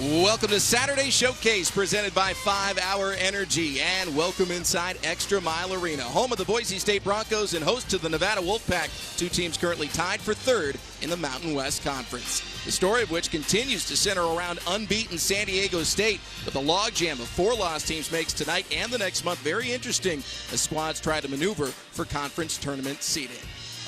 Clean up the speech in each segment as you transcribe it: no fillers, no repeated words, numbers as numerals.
Welcome to Saturday Showcase presented by 5 Hour Energy, and welcome inside ExtraMile Arena, home of the Boise State Broncos and host to the Nevada Wolfpack, two teams currently tied for third in the Mountain West Conference. The story of which continues to center around unbeaten San Diego State, but the logjam of 4 loss teams makes tonight and the next month very interesting as squads try to maneuver for conference tournament seeding.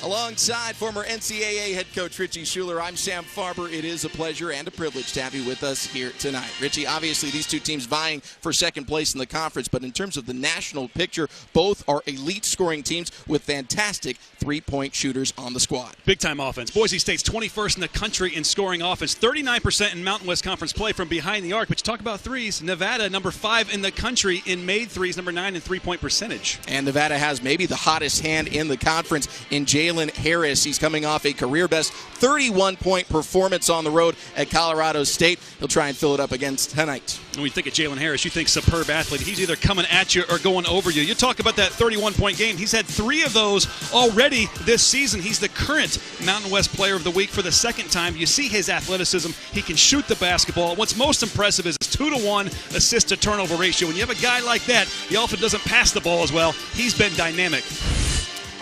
Alongside former NCAA head coach Richie Schuler, I'm Sam Farber. It is a pleasure and a privilege to have you with us here tonight. Richie, obviously these two teams vying for second place in the conference, but in terms of the national picture, both are elite scoring teams with fantastic three-point shooters on the squad. Big-time offense. Boise State's 21st in the country in scoring offense, 39% in Mountain West Conference play from behind the arc. But you talk about threes, Nevada, number 5 in the country in made threes, number 9 in three-point percentage. And Nevada has maybe the hottest hand in the conference in Jalen Harris. He's coming off a career-best 31-point performance on the road at Colorado State. He'll try and fill it up again tonight. When you think of Jalen Harris, you think superb athlete. He's either coming at you or going over you. You talk about that 31-point game. He's had 3 of those already this season. He's the current Mountain West Player of the Week for the second time. You see his athleticism. He can shoot the basketball. What's most impressive is his 2-to-1 assist-to-turnover ratio. When you have a guy like that, he often doesn't pass the ball as well. He's been dynamic.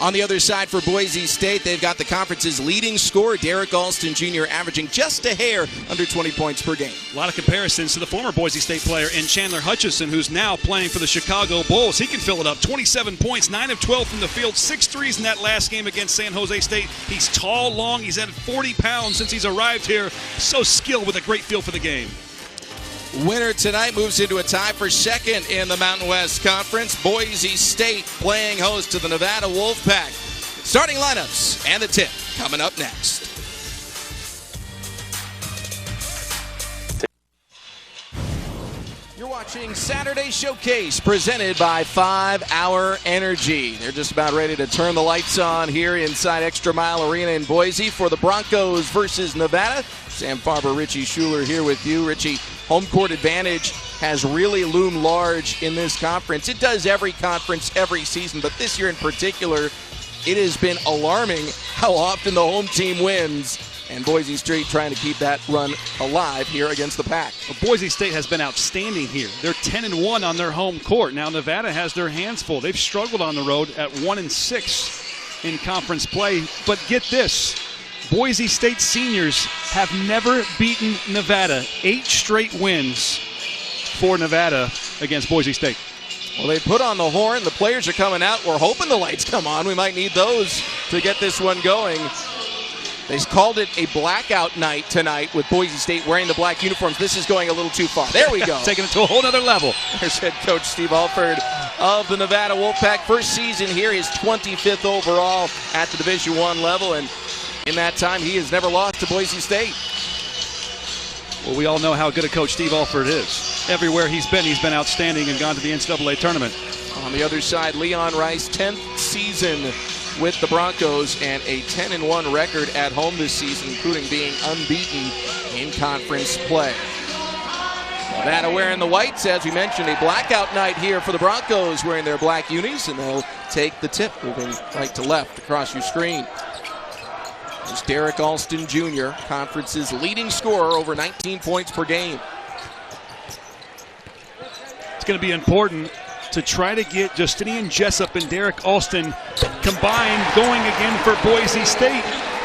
On the other side for Boise State, they've got the conference's leading scorer, Derrick Alston Jr., averaging just a hair under 20 points per game. A lot of comparisons to the former Boise State player in Chandler Hutchison, who's now playing for the Chicago Bulls. He can fill it up. 27 points, 9 of 12 from the field, 6 threes in that last game against San Jose State. He's tall, long. He's added 40 pounds since he's arrived here. So skilled with a great feel for the game. Winner tonight moves into a tie for second in the Mountain West Conference. Boise State playing host to the Nevada Wolfpack. Starting lineups and the tip coming up next. You're watching Saturday Showcase presented by 5 Hour Energy. They're just about ready to turn the lights on here inside ExtraMile Arena in Boise for the Broncos versus Nevada. Sam Farber, Richie Schuler here with you. Richie, home court advantage has really loomed large in this conference. It does every conference, every season, but this year in particular, it has been alarming how often the home team wins. And Boise State trying to keep that run alive here against the Pack. Well, Boise State has been outstanding here. They're 10-1 on their home court. Now Nevada has their hands full. They've struggled on the road at 1-6 in conference play. But get this, Boise State seniors have never beaten Nevada. 8 straight wins for Nevada against Boise State. Well, they put on the horn. The players are coming out. We're hoping the lights come on. We might need those to get this one going. They called it a blackout night tonight with Boise State wearing the black uniforms. This is going a little too far. There we go. Taking it to a whole other level. There's head coach Steve Alford of the Nevada Wolfpack. First season here, his 25th overall at the Division I level. And in that time, he has never lost to Boise State. Well, we all know how good a coach Steve Alford is. Everywhere he's been outstanding and gone to the NCAA tournament. On the other side, Leon Rice, 10th season with the Broncos and a 10-1 record at home this season, including being unbeaten in conference play. Nevada wearing the whites, as we mentioned, a blackout night here for the Broncos wearing their black unis, and they'll take the tip, moving right to left across your screen. There's Derrick Alston Jr., conference's leading scorer, over 19 points per game. It's going to be important to try to get Justinian Jessup and Derrick Alston combined going again for Boise State.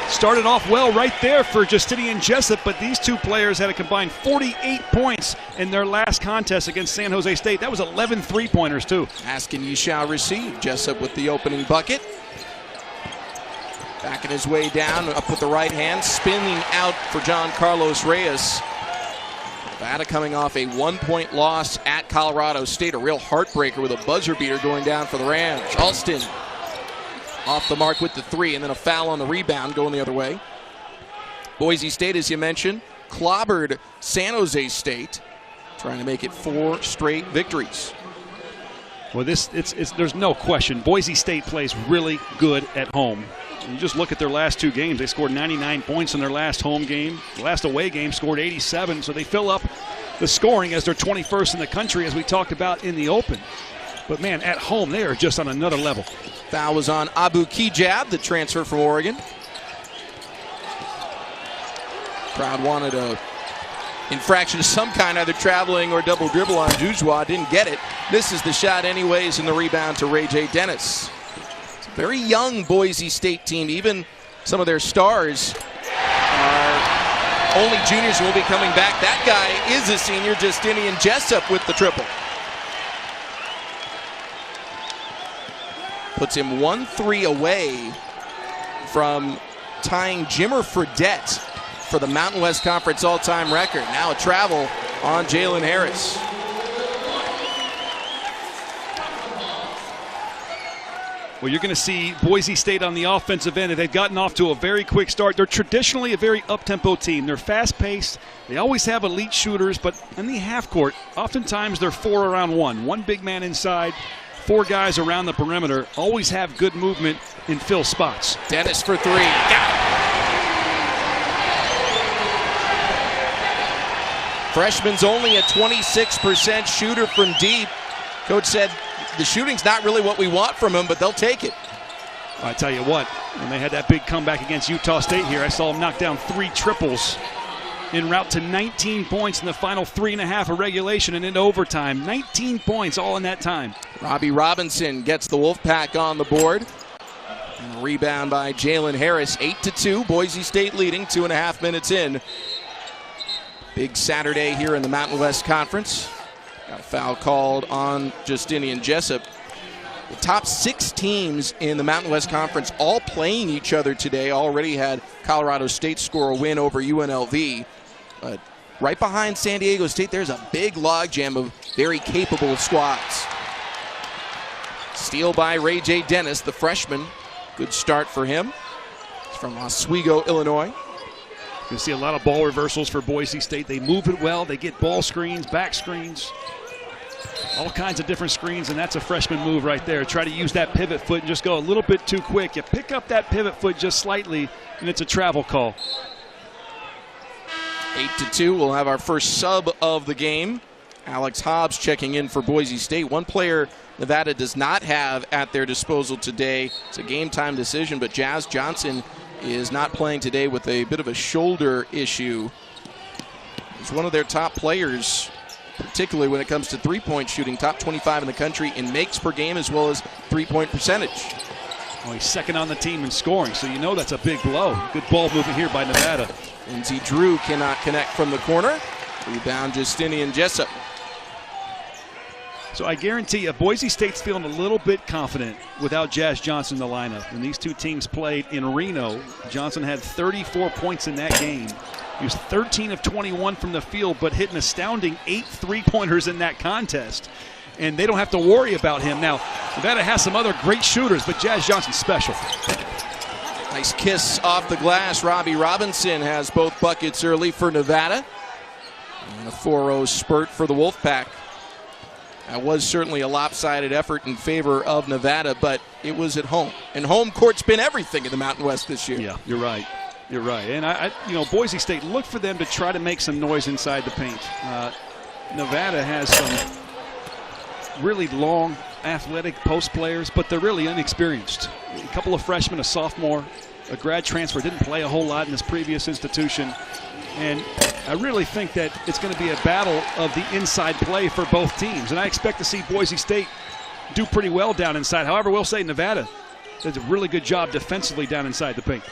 Started off well right there for Justinian Jessup, but these two players had a combined 48 points in their last contest against San Jose State. That was 11 three-pointers, too. Asking ye shall receive. Jessup with the opening bucket. Backing his way down, up with the right hand, spinning out for John Carlos Reyes. Nevada coming off a 1-point loss at Colorado State, a real heartbreaker with a buzzer beater going down for the Rams. Alston off the mark with the 3, and then a foul on the rebound going the other way. Boise State, as you mentioned, clobbered San Jose State, trying to make it 4 straight victories. Well, there's no question. Boise State plays really good at home. You just look at their last 2 games. They scored 99 points in their last home game. The last away game scored 87, so they fill up the scoring as they're 21st in the country, as we talked about in the Open. But, man, at home, they are just on another level. Foul was on Abu Kijab, the transfer from Oregon. Crowd wanted a infraction of some kind, either traveling or double dribble on Joujua. Didn't get it. Misses the shot anyways, and the rebound to Ray J. Dennis. It's a very young Boise State team. Even some of their stars are only juniors and will be coming back. That guy is a senior, Justinian Jessup with the triple. Puts him 1-3 away from tying Jimmer Fredette for the Mountain West Conference all-time record. Now a travel on Jalen Harris. Well, you're going to see Boise State on the offensive end. They've gotten off to a very quick start. They're traditionally a very up-tempo team. They're fast-paced. They always have elite shooters, but in the half court, oftentimes they're 4 around 1. 1 big man inside, 4 guys around the perimeter. Always have good movement in fill spots. Dennis for 3. Got it. Freshman's only a 26% shooter from deep. Coach said the shooting's not really what we want from him, but they'll take it. I tell you what, when they had that big comeback against Utah State here, I saw him knock down 3 triples en route to 19 points in the final 3.5 of regulation and into overtime. 19 points all in that time. Robbie Robinson gets the Wolfpack on the board. And a rebound by Jalen Harris. 8-2, Boise State leading 2.5 minutes in. Big Saturday here in the Mountain West Conference. Got a foul called on Justinian Jessup. The top 6 teams in the Mountain West Conference all playing each other today. Already had Colorado State score a win over UNLV. But right behind San Diego State, there's a big logjam of very capable squads. Steal by Ray J. Dennis, the freshman. Good start for him. He's from Oswego, Illinois. You see a lot of ball reversals for Boise State. They move it well. They get ball screens, back screens, all kinds of different screens, and that's a freshman move right there. Try to use that pivot foot and just go a little bit too quick. You pick up that pivot foot just slightly, and it's a travel call. 8-2, we'll have our first sub of the game. Alex Hobbs checking in for Boise State. One player Nevada does not have at their disposal today. It's a game-time decision, but Jazz Johnson is not playing today with a bit of a shoulder issue. He's one of their top players, particularly when it comes to three-point shooting, top 25 in the country in makes per game as well as three-point percentage. Well, he's second on the team in scoring, so you know that's a big blow. Good ball movement here by Nevada. Lindsey Drew cannot connect from the corner. Rebound Justinian Jessup. So I guarantee you, Boise State's feeling a little bit confident without Jazz Johnson in the lineup. When these two teams played in Reno, Johnson had 34 points in that game. He was 13 of 21 from the field, but hit an astounding 8 3-pointers in that contest. And they don't have to worry about him. Now, Nevada has some other great shooters, but Jazz Johnson's special. Nice kiss off the glass. Robbie Robinson has both buckets early for Nevada. And a 4-0 spurt for the Wolfpack. That was certainly a lopsided effort in favor of Nevada, but it was at home. And home court's been everything in the Mountain West this year. Yeah, you're right. You're right. And, Boise State, look for them to try to make some noise inside the paint. Nevada has some really long, athletic post players, but they're really inexperienced. A couple of freshmen, a sophomore, a grad transfer, didn't play a whole lot in this previous institution. And I really think that it's going to be a battle of the inside play for both teams. And I expect to see Boise State do pretty well down inside. However, we'll say Nevada does a really good job defensively down inside the paint.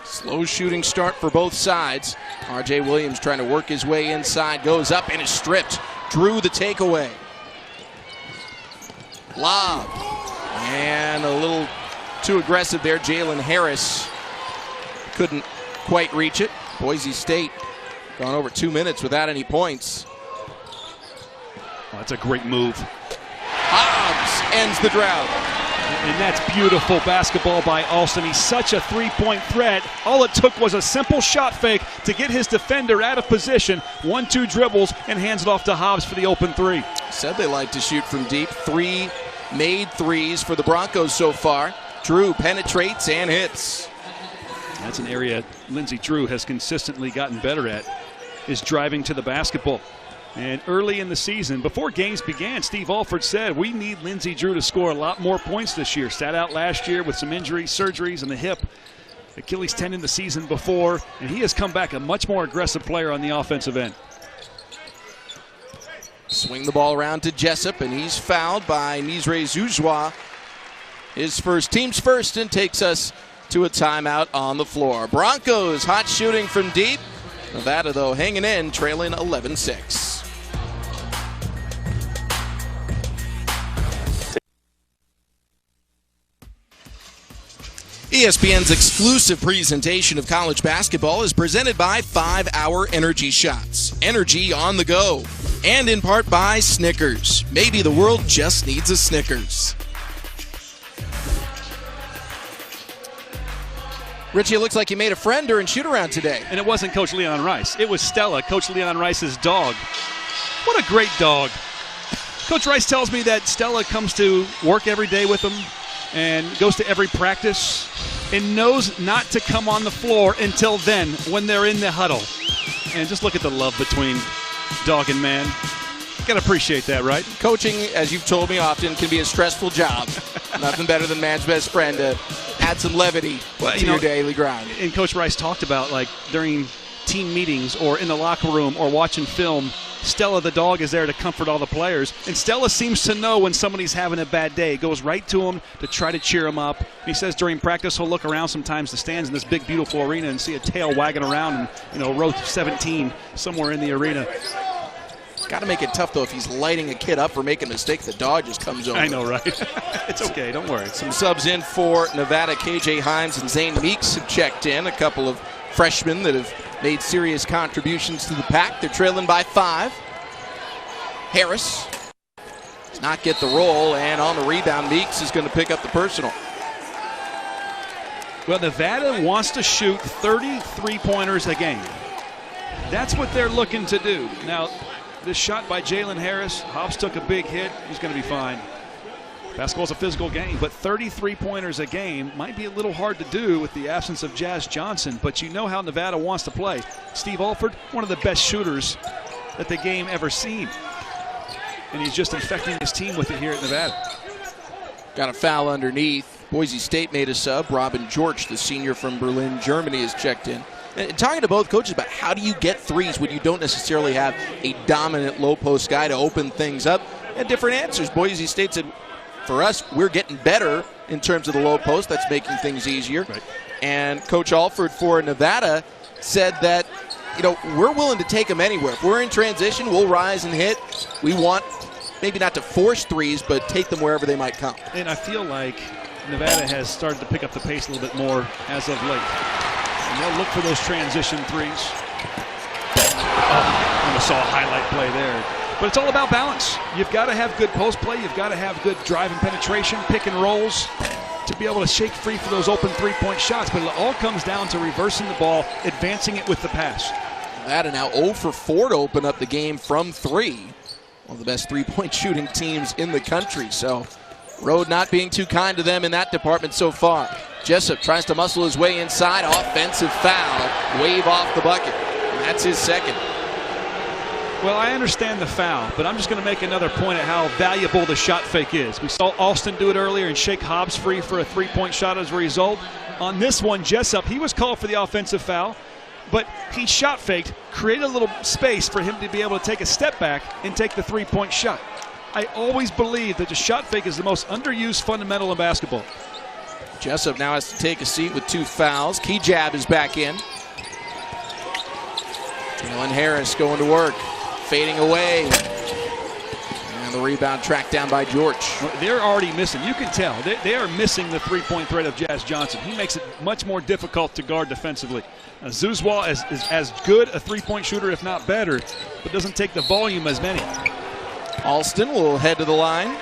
Slow shooting start for both sides. R.J. Williams trying to work his way inside, goes up and is stripped. Drew the takeaway. Lob. And a little too aggressive there. Jalen Harris couldn't quite reach it. Boise State gone over 2 minutes without any points. Oh, that's a great move. Hobbs ends the drought. And that's beautiful basketball by Alston. He's such a three-point threat. All it took was a simple shot fake to get his defender out of position. 1-2 dribbles and hands it off to Hobbs for the open 3. Said they like to shoot from deep. 3 made threes for the Broncos so far. Drew penetrates and hits. That's an area Lindsey Drew has consistently gotten better at, is driving to the basketball. And early in the season, before games began, Steve Alford said, we need Lindsey Drew to score a lot more points this year. Sat out last year with some injuries, surgeries in the hip, Achilles tendon the season before, and he has come back a much more aggressive player on the offensive end. Swing the ball around to Jessup, and he's fouled by Nizre Zouzoua. His team's first, and takes us to a timeout on the floor. Broncos hot shooting from deep. Nevada, though, hanging in, trailing 11-6. ESPN's exclusive presentation of college basketball is presented by 5 Hour Energy Shots. Energy on the go. And in part by Snickers. Maybe the world just needs a Snickers. Richie, it looks like you made a friend during shoot-around today. And it wasn't Coach Leon Rice. It was Stella, Coach Leon Rice's dog. What a great dog. Coach Rice tells me that Stella comes to work every day with him and goes to every practice and knows not to come on the floor until then when they're in the huddle. And just look at the love between dog and man. You gotta appreciate that, right? Coaching, as you've told me often, can be a stressful job. Nothing better than man's best friend to add some levity to your daily grind. And Coach Rice talked about, like, during team meetings or in the locker room or watching film, Stella the dog is there to comfort all the players. And Stella seems to know when somebody's having a bad day. Goes right to him to try to cheer him up. He says during practice he'll look around sometimes the stands in this big, beautiful arena and see a tail wagging around in, row 17 somewhere in the arena. Got to make it tough, though, if he's lighting a kid up for making a mistake. The dog just comes over. I know, right? It's okay. Don't worry. Some subs in for Nevada. KJ Himes and Zane Meeks have checked in. A couple of freshmen that have made serious contributions to the pack. They're trailing by 5. Harris does not get the roll, and on the rebound, Meeks is going to pick up the personal. Well, Nevada wants to shoot 30 three-pointers a game. That's what they're looking to do. Now, this shot by Jalen Harris, Hobbs took a big hit. He's going to be fine. Basketball's a physical game, but 30 three-pointers a game might be a little hard to do with the absence of Jazz Johnson, but you know how Nevada wants to play. Steve Alford, one of the best shooters that the game ever seen. And he's just infecting his team with it here at Nevada. Got a foul underneath. Boise State made a sub. Robin George, the senior from Berlin, Germany, has checked in. And talking to both coaches about how do you get threes when you don't necessarily have a dominant low-post guy to open things up, and different answers. Boise State said, for us, we're getting better in terms of the low post. That's making things easier. Right. And Coach Alford for Nevada said that, we're willing to take them anywhere. If we're in transition, we'll rise and hit. We want maybe not to force threes, but take them wherever they might come. And I feel like Nevada has started to pick up the pace a little bit more as of late. And they'll look for those transition threes. Oh, almost saw a highlight play there. But it's all about balance. You've got to have good post play. You've got to have good drive and penetration, pick and rolls to be able to shake free for those open three-point shots. But it all comes down to reversing the ball, advancing it with the pass. Nevada now 0 for 4 to open up the game from 3. One of the best three-point shooting teams in the country. So road not being too kind to them in that department so far. Jessup tries to muscle his way inside. Offensive foul. Wave off the bucket. And that's his second. Well, I understand the foul, but I'm just going to make another point at how valuable the shot fake is. We saw Alston do it earlier and shake Hobbs free for a three-point shot as a result. On this one, Jessup, he was called for the offensive foul, but he shot faked, created a little space for him to be able to take a step back and take the three-point shot. I always believe that the shot fake is the most underused fundamental in basketball. Jessup now has to take a seat with 2 fouls. Kejab is back in. Jalen Harris going to work. Fading away. And the rebound tracked down by George. They're already missing. You can tell. They are missing the three-point threat of Jazz Johnson. He makes it much more difficult to guard defensively. Zouzoua is as good a three-point shooter, if not better, but doesn't take the volume as many. Alston will head to the line.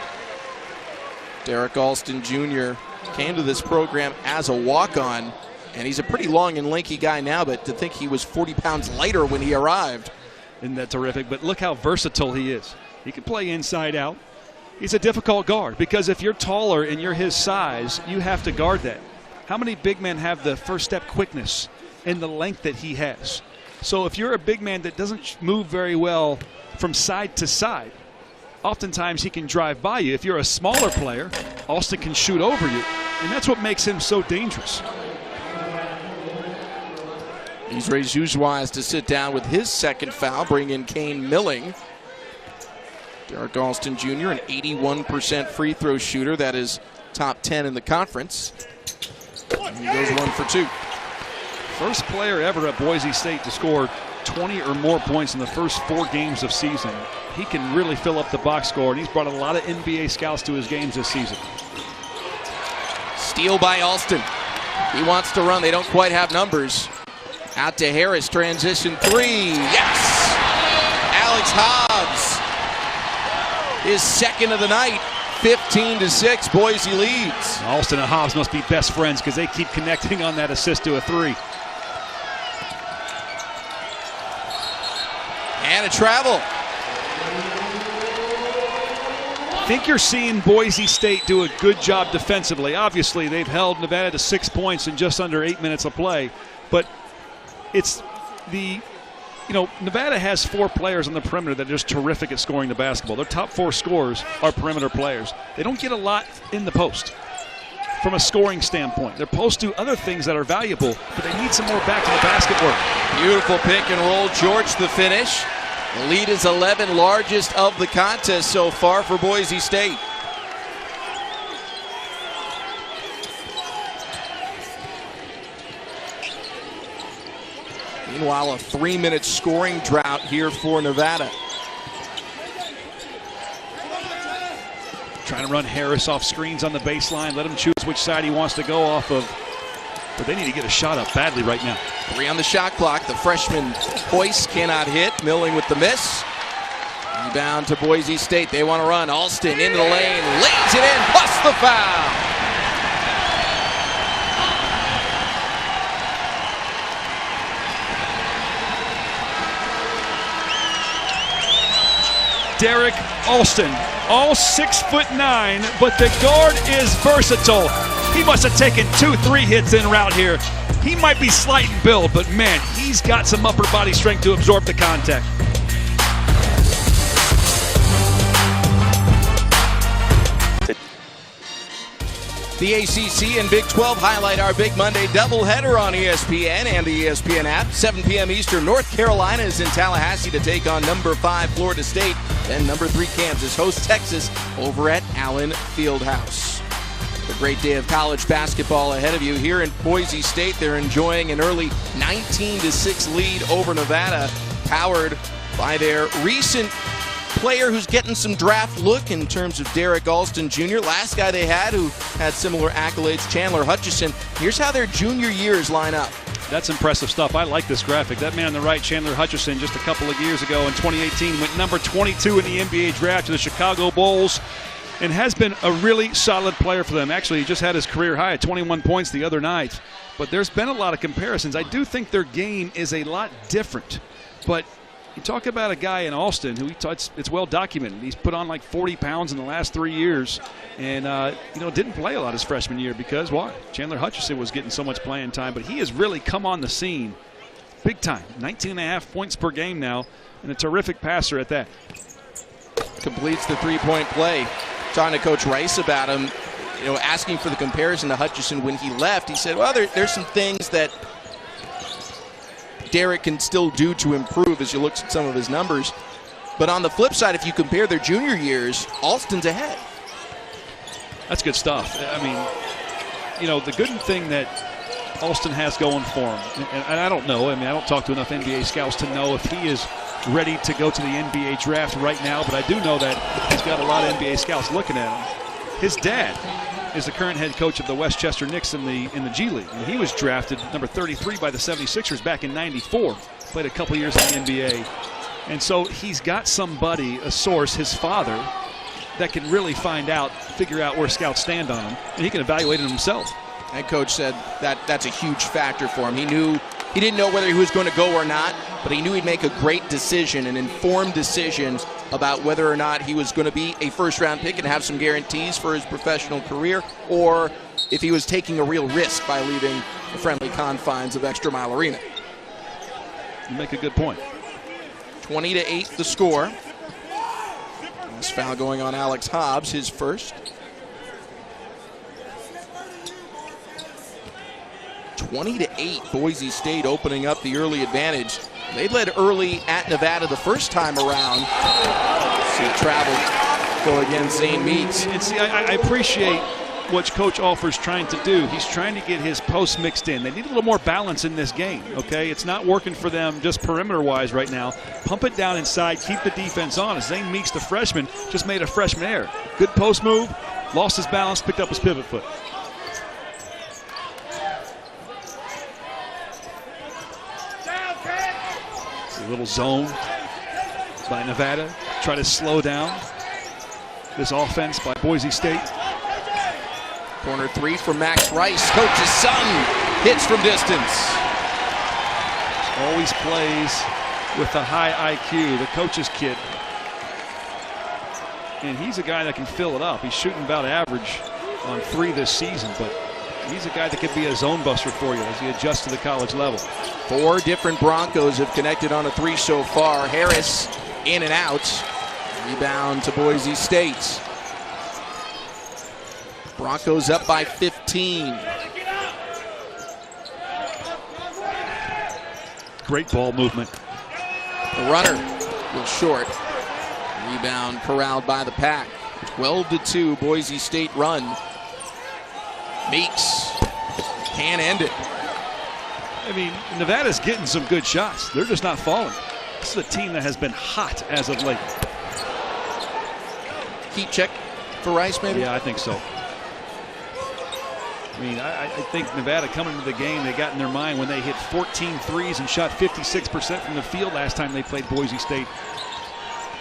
Derrick Alston Jr. came to this program as a walk-on, and he's a pretty long and lanky guy now, but to think he was 40 pounds lighter when he arrived. Isn't that terrific? But look how versatile he is. He can play inside out. He's a difficult guard because if you're taller and you're his size, you have to guard that. How many big men have the first step quickness and the length that he has? So if you're a big man that doesn't move very well from side to side, oftentimes he can drive by you. If you're a smaller player, Alston can shoot over you, and that's what makes him so dangerous. Nizre Zouzoua has to sit down with his second foul, bring in Kane Milling. Derrick Alston Jr., an 81% free throw shooter. That is top 10 in the conference. And he goes 1 for 2. First player ever at Boise State to score 20 or more points in the first 4 games of season. He can really fill up the box score, and he's brought a lot of NBA scouts to his games this season. Steal by Alston. He wants to run. They don't quite have numbers. Out to Harris. Transition 3. Yes! Alex Hobbs. His second of the night. 15-6. Boise leads. Alston and Hobbs must be best friends because they keep connecting on that assist to a 3. And a travel. I think you're seeing Boise State do a good job defensively. Obviously, they've held Nevada to 6 points in just under 8 minutes of play. But it's the, Nevada has 4 players on the perimeter that are just terrific at scoring the basketball. Their top 4 scorers are perimeter players. They don't get a lot in the post from a scoring standpoint. Their posts do other things that are valuable, but they need some more back to the basket work. Beautiful pick and roll. George the finish. The lead is 11, largest of the contest so far for Boise State. Meanwhile, a 3-minute scoring drought here for Nevada. Trying to run Harris off screens on the baseline. Let him choose which side he wants to go off of. But they need to get a shot up badly right now. 3 on the shot clock. The freshman Hoist cannot hit. Milling with the miss. Rebound to Boise State. They want to run. Alston into the lane. Lays it in. Plus the foul. Derrick Alston, all 6'9", but the guard is versatile. He must have taken 2-3 hits en route here. He might be slight in build, but man, he's got some upper body strength to absorb the contact. The ACC and Big 12 highlight our Big Monday doubleheader on ESPN and the ESPN app. 7 p.m. Eastern, North Carolina is in Tallahassee to take on number 5 Florida State. Then number 3 Kansas hosts Texas over at Allen Fieldhouse. A great day of college basketball ahead of you. Here in Boise State, they're enjoying an early 19-6 lead over Nevada, powered by their recent player who's getting some draft look in terms of Derrick Alston Jr. Last guy they had who had similar accolades, Chandler Hutchison. Here's how their junior years line up. That's impressive stuff. I like this graphic. That man on the right, Chandler Hutchison, just a couple of years ago in 2018, went number 22 in the NBA draft to the Chicago Bulls and has been a really solid player for them. Actually, he just had his career high at 21 points the other night. But there's been a lot of comparisons. I do think their game is a lot different. But you talk about a guy in Alston who it's well documented. He's put on like 40 pounds in the last 3 years and didn't play a lot his freshman year because why? Chandler Hutchison was getting so much playing time, but he has really come on the scene big time. 19.5 points per game now and a terrific passer at that. Completes the three-point play. Talking to Coach Rice about him, asking for the comparison to Hutchison when he left, he said, well, there's some things that Derrick can still do to improve as you look at some of his numbers. But on the flip side, if you compare their junior years, Alston's ahead. That's good stuff. I mean, the good thing that Alston has going for him, and I don't know, I don't talk to enough NBA scouts to know if he is ready to go to the NBA draft right now, but I do know that he's got a lot of NBA scouts looking at him. His dad is the current head coach of the Westchester Knicks in the G League. And he was drafted number 33 by the 76ers back in '94. Played a couple years in the NBA. And so he's got somebody, a source, his father, that can really figure out where scouts stand on him, and he can evaluate it himself. And coach said that's a huge factor for him. He didn't know whether he was going to go or not, but he knew he'd make a great decision, an informed decision about whether or not he was going to be a first-round pick and have some guarantees for his professional career, or if he was taking a real risk by leaving the friendly confines of ExtraMile Arena. You make a good point. 20-8 the score. This foul going on Alex Hobbs, his first. 20-8, Boise State opening up the early advantage. They led early at Nevada the first time around. See travel go against Zane Meeks. And see, I appreciate what Coach Alfer's trying to do. He's trying to get his posts mixed in. They need a little more balance in this game, okay? It's not working for them just perimeter-wise right now. Pump it down inside, keep the defense on. Zane Meeks, the freshman, just made a freshman error. Good post move, lost his balance, picked up his pivot foot. A little zone by Nevada. Try to slow down this offense by Boise State. Corner three from Max Rice. Coach's son hits from distance. Always plays with the high IQ, the coach's kid. And he's a guy that can fill it up. He's shooting about average on 3 this season, but he's a guy that could be a zone buster for you as he adjusts to the college level. 4 different Broncos have connected on a 3 so far. Harris in and out. Rebound to Boise State. Broncos up by 15. Great ball movement. The runner was short. Rebound corralled by the Pack. 12-2 Boise State run. Meeks can't end it. I mean, Nevada's getting some good shots. They're just not falling. This is a team that has been hot as of late. Heat check for Rice, maybe? Yeah, I think so. I mean, I think Nevada coming into the game, they got in their mind when they hit 14 threes and shot 56% from the field last time they played Boise State.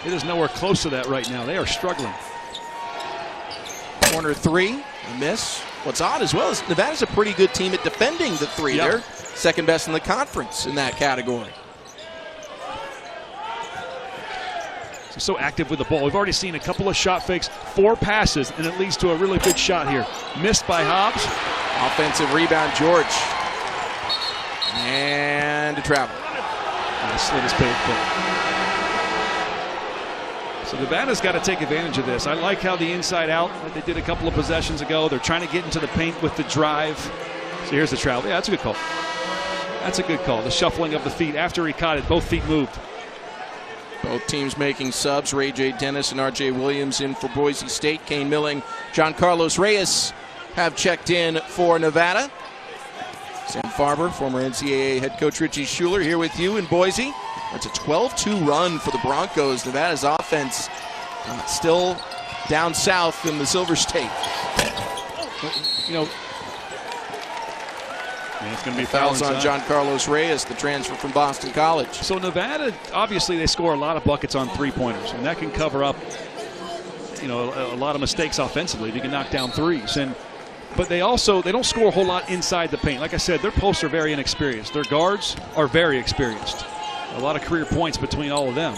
It is nowhere close to that right now. They are struggling. Corner 3, a miss. What's odd as well is Nevada's a pretty good team at defending the 3. Yep. They're second best in the conference in that category. So active with the ball. We've already seen a couple of shot fakes, 4 passes, and it leads to a really good shot here. Missed by Hobbs. Offensive rebound, George. And to travel. Slit his pivot foot. So Nevada's got to take advantage of this. I like how the inside out that they did a couple of possessions ago. They're trying to get into the paint with the drive. So here's the travel. Yeah, that's a good call. That's a good call. The shuffling of the feet after he caught it. Both feet moved. Both teams making subs. Ray J. Dennis and R.J. Williams in for Boise State. Kane Milling, John Carlos Reyes have checked in for Nevada. Sam Farber, former NCAA head coach Richie Schuler, here with you in Boise. It's a 12-2 run for the Broncos. Nevada's offense still down south in the Silver State. You know, and it's going to be fouls on John Carlos Reyes, the transfer from Boston College. So Nevada, obviously, they score a lot of buckets on 3-pointers, and that can cover up, you know, a lot of mistakes offensively. You can knock down threes, but they don't score a whole lot inside the paint. Like I said, their posts are very inexperienced. Their guards are very experienced. A lot of career points between all of them,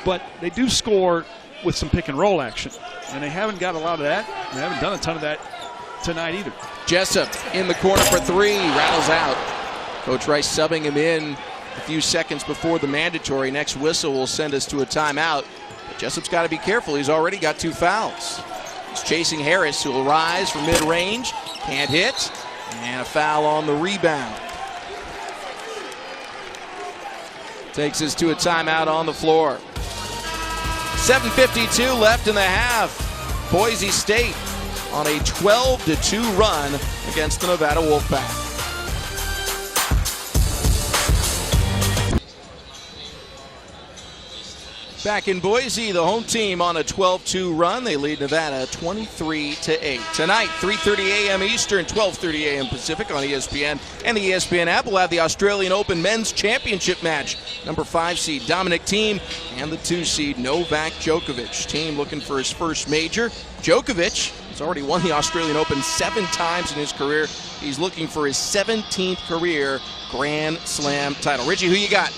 but they do score with some pick and roll action, and they haven't got a lot of that. They haven't done a ton of that tonight either. Jessup in the corner for 3, rattles out. Coach Rice subbing him in a few seconds before the mandatory. Next whistle will send us to a timeout. But Jessup's got to be careful. He's already got 2 fouls. He's chasing Harris, who will rise from mid-range. Can't hit. And a foul on the rebound. Takes us to a timeout on the floor. 7:52 left in the half. Boise State on a 12-2 run against the Nevada Wolfpack. Back in Boise, the home team on a 12-2 run. They lead Nevada 23-8. Tonight, 3:30 a.m. Eastern, 12:30 a.m. Pacific on ESPN and the ESPN app. We'll have the Australian Open Men's Championship match. Number 5 seed Dominic Thiem and the 2 seed Novak Djokovic. Thiem looking for his first major. Djokovic has already won the Australian Open 7 times in his career. He's looking for his 17th career Grand Slam title. Richie, who you got?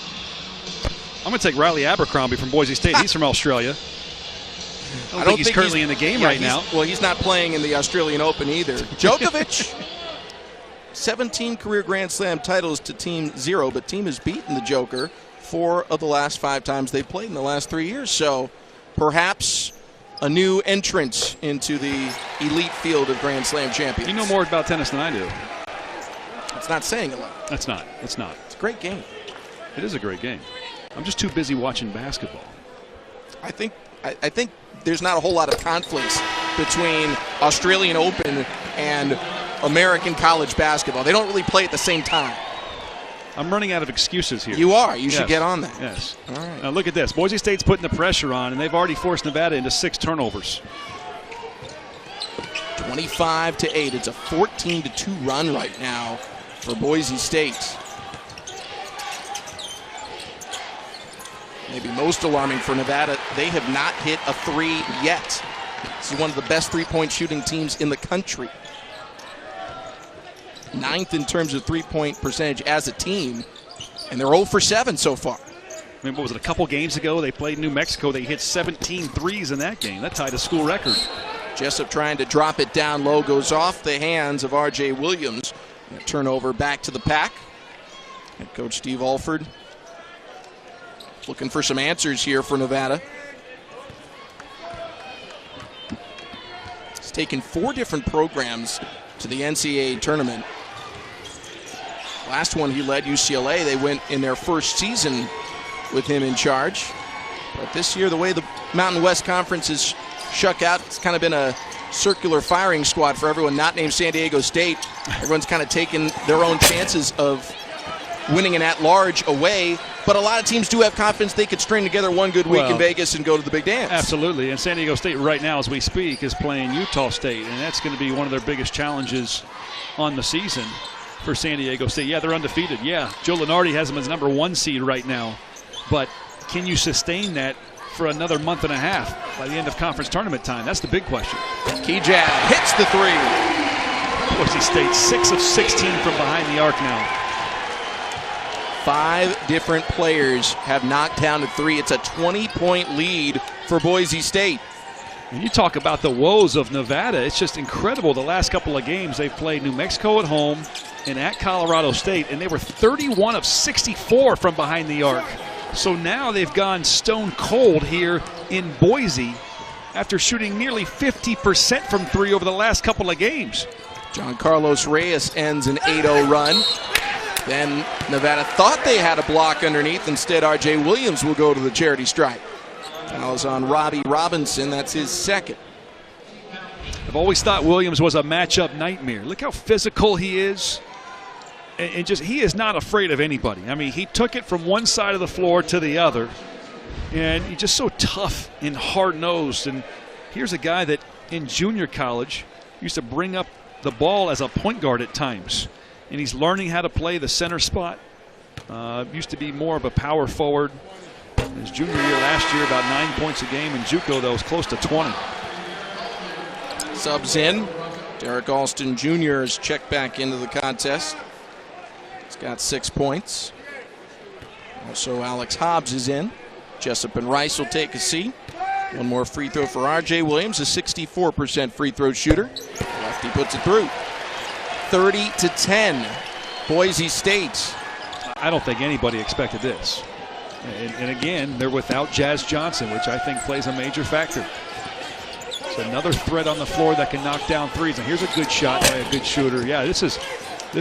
I'm going to take Riley Abercrombie from Boise State. He's from Australia. I don't think he's currently in the game right now. Well, he's not playing in the Australian Open either. Djokovic, 17 career Grand Slam titles to Team 0, but Team has beaten the Joker 4 of the last 5 times they've played in the last 3 years. So perhaps a new entrant into the elite field of Grand Slam champions. You know more about tennis than I do. It's not saying a lot. That's not. It's not. It's a great game. It is a great game. I'm just too busy watching basketball. I think I think there's not a whole lot of conflicts between Australian Open and American college basketball. They don't really play at the same time. I'm running out of excuses here. You are. You should get on that. Yes. All right. Now look at this. Boise State's putting the pressure on, and they've already forced Nevada into 6 turnovers. 25-8. It's a 14-2 run right now for Boise State. Maybe most alarming for Nevada, they have not hit a 3 yet. This is one of the best three-point shooting teams in the country. 9th in terms of three-point percentage as a team, and they're 0 for 7 so far. I mean, what was it, a couple games ago? They played New Mexico. They hit 17 threes in that game. That tied a school record. Jessup trying to drop it down low, goes off the hands of R.J. Williams. Turnover back to the pack. Head coach Steve Alford looking for some answers here for Nevada. He's taken 4 different programs to the NCAA tournament. Last one he led UCLA. They went in their first season with him in charge. But this year, the way the Mountain West Conference is shook out, it's kind of been a circular firing squad for everyone not named San Diego State. Everyone's kind of taken their own chances of winning an at-large away. But a lot of teams do have confidence they could string together one good week in Vegas and go to the big dance. Absolutely. And San Diego State right now, as we speak, is playing Utah State. And that's going to be one of their biggest challenges on the season for San Diego State. Yeah, they're undefeated. Yeah, Joe Lunardi has them as number 1 seed right now. But can you sustain that for another month and a half by the end of conference tournament time? That's the big question. Kejad hits the 3. Boise State 6 of 16 from behind the arc now. 5 different players have knocked down a 3. It's a 20-point lead for Boise State. And you talk about the woes of Nevada. It's just incredible. The last couple of games they've played New Mexico at home and at Colorado State, and they were 31 of 64 from behind the arc. So now they've gone stone cold here in Boise after shooting nearly 50% from 3 over the last couple of games. John Carlos Reyes ends an 8-0 run. Then Nevada thought they had a block underneath. Instead, R.J. Williams will go to the charity stripe. Fouls on Robbie Robinson. That's his second. I've always thought Williams was a matchup nightmare. Look how physical he is. And just, he is not afraid of anybody. I mean, he took it from one side of the floor to the other. And he's just so tough and hard-nosed. And here's a guy that in junior college used to bring up the ball as a point guard at times. And he's learning how to play the center spot. Used to be more of a power forward. His junior year last year, about 9 points a game. In JUCO, though, was close to 20. Subs in. Derrick Alston Jr. is checked back into the contest. He's got 6 points. Also, Alex Hobbs is in. Jessup and Rice will take a seat. One more free throw for R.J. Williams, a 64% free throw shooter. Lefty puts it through. 30-10, Boise State. I don't think anybody expected this. And again, they're without Jazz Johnson, which I think plays a major factor. It's another threat on the floor that can knock down threes. And here's a good shot by a good shooter. Yeah, this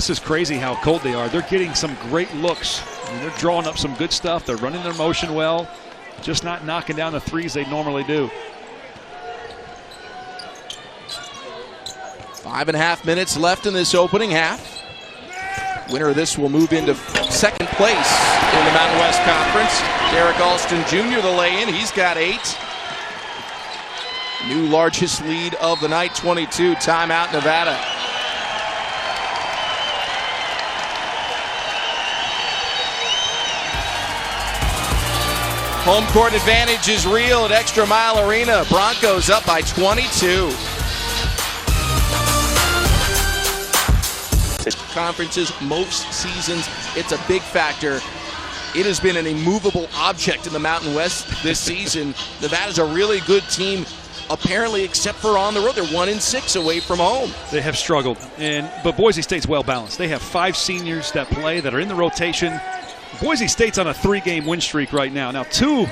is crazy how cold they are. They're getting some great looks. I mean, they're drawing up some good stuff. They're running their motion well, just not knocking down the threes they normally do. 5.5 minutes left in this opening half. Winner of this will move into second place in the Mountain West Conference. Derrick Alston Jr., the lay-in. He's got 8. New largest lead of the night, 22. Timeout, Nevada. Home court advantage is real at ExtraMile Arena. Broncos up by 22. Conferences most seasons, it's a big factor. It has been an immovable object in the Mountain West this season. Nevada's a really good team, apparently, except for on the road. They're 1-6 away from home. They have struggled, but Boise State's well balanced. They have 5 seniors that play, that are in the rotation. Boise State's on a 3-game win streak right now. Now, 2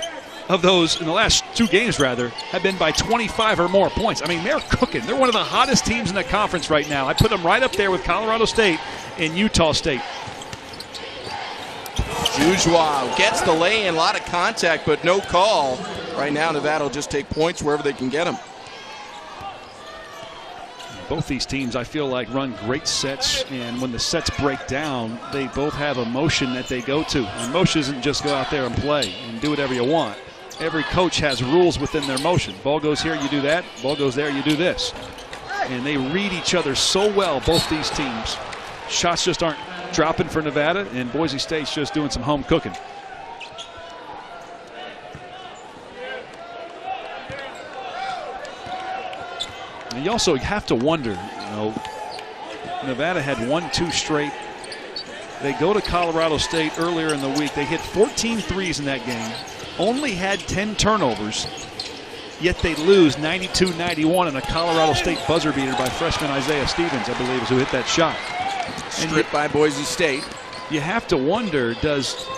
of those, in the last 2 games rather, have been by 25 or more points. I mean, they're cooking. They're one of the hottest teams in the conference right now. I put them right up there with Colorado State and Utah State. Jujua gets the lay-in, a lot of contact, but no call. Right now, Nevada will just take points wherever they can get them. Both these teams, I feel like, run great sets, and when the sets break down, they both have a motion that they go to. And motion isn't just go out there and play and do whatever you want. Every coach has rules within their motion. Ball goes here, you do that. Ball goes there, you do this. And they read each other so well, both these teams. Shots just aren't dropping for Nevada, and Boise State's just doing some home cooking. And you also have to wonder, Nevada had 1-2 straight. They go to Colorado State earlier in the week. They hit 14 threes in that game, only had 10 turnovers, yet they lose 92-91 in a Colorado State buzzer beater by freshman Isaiah Stevens, I believe, is who hit that shot. Stripped by Boise State. You have to wonder,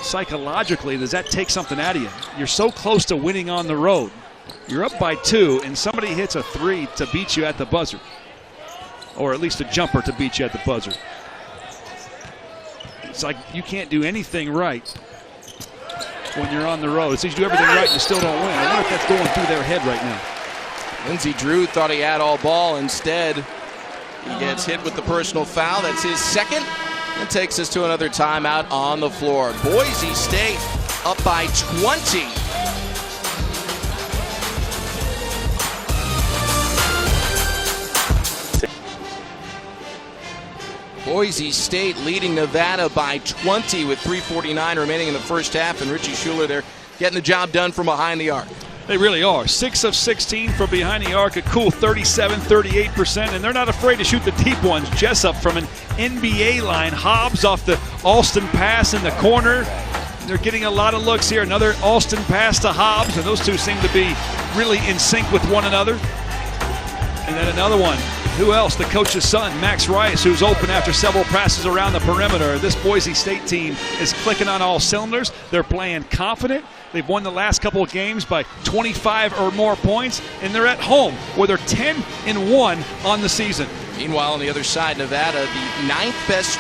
psychologically, does that take something out of you? You're so close to winning on the road. You're up by 2, and somebody hits a 3 to beat you at the buzzer. Or at least a jumper to beat you at the buzzer. It's like you can't do anything right when you're on the road. It's like you do everything right and you still don't win. I wonder if that's going through their head right now. Lindsey Drew thought he had all ball. Instead, he gets hit with the personal foul. That's his second. And takes us to another timeout on the floor. Boise State up by 20. Boise State leading Nevada by 20 with 3:49 remaining in the first half, and Richie Schuler there getting the job done from behind the arc. They really are. 6 of 16 from behind the arc, a cool 37-38%, and they're not afraid to shoot the deep ones. Jessup from an NBA line, Hobbs off the Alston pass in the corner. They're getting a lot of looks here. Another Alston pass to Hobbs, and those two seem to be really in sync with one another. And then another one. Who else? The coach's son, Max Rice, who's open after several passes around the perimeter. This Boise State team is clicking on all cylinders. They're playing confident. They've won the last couple of games by 25 or more points, and they're at home where they're 10-1 on the season. Meanwhile, on the other side, Nevada, the 9th best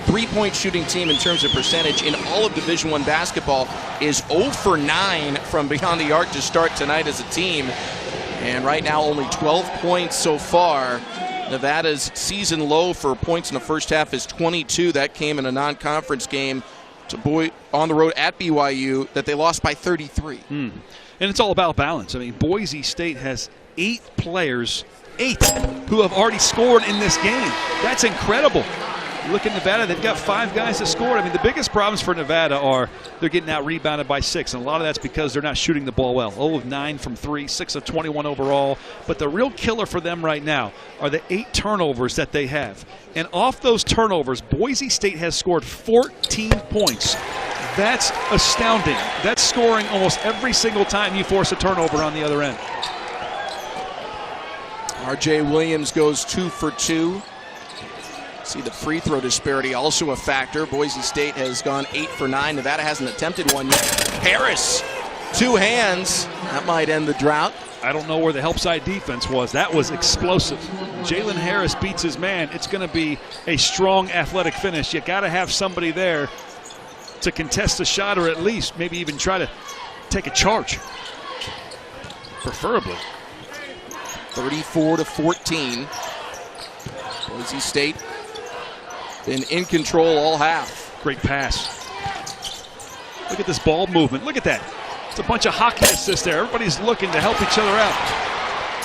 three-point shooting team in terms of percentage in all of Division I basketball, is 0 for 9 from beyond the arc to start tonight as a team. And right now only 12 points so far. Nevada's season low for points in the first half is 22. That came in a non-conference game on the road at BYU that they lost by 33. And it's all about balance. I mean, Boise State has 8 players, 8, who have already scored in this game. That's incredible. You look at Nevada, they've got 5 guys that scored. I mean, the biggest problems for Nevada are they're getting out-rebounded by 6, and a lot of that's because they're not shooting the ball well. 0 of 9 from 3, 6 of 21 overall. But the real killer for them right now are the 8 turnovers that they have. And off those turnovers, Boise State has scored 14 points. That's astounding. That's scoring almost every single time you force a turnover on the other end. R.J. Williams goes 2 for 2. See the free throw disparity also a factor. Boise State has gone 8 for 9. Nevada hasn't attempted one yet. Harris, 2 hands. That might end the drought. I don't know where the help side defense was. That was explosive. Jalen Harris beats his man. It's going to be a strong athletic finish. You got to have somebody there to contest the shot, or at least maybe even try to take a charge. Preferably. 34-14. Boise State been in control all half. Great pass. Look at this ball movement. Look at that. It's a bunch of hockey assists there. Everybody's looking to help each other out.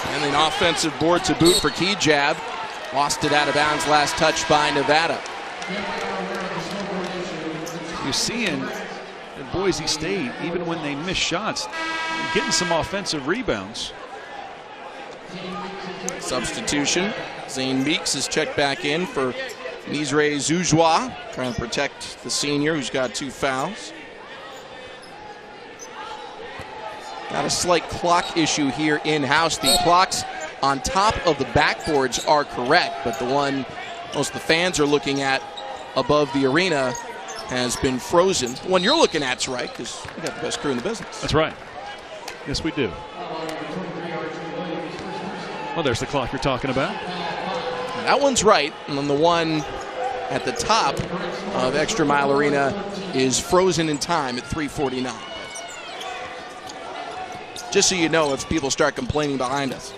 And an offensive board to boot for Kejab. Lost it out of bounds, last touch by Nevada. You're seeing in Boise State, even when they miss shots, getting some offensive rebounds. Substitution. Zane Meeks is checked back in for Nizre Zoujoua, trying to protect the senior who's got 2 fouls. Got a slight clock issue here in-house. The clocks on top of the backboards are correct, but the one most of the fans are looking at above the arena has been frozen. The one you're looking at's right, because we got the best crew in the business. That's right. Yes, we do. Well, there's the clock you're talking about. That one's right, and then the one at the top of ExtraMile Arena is frozen in time at 3:49. just so you know if people start complaining behind us.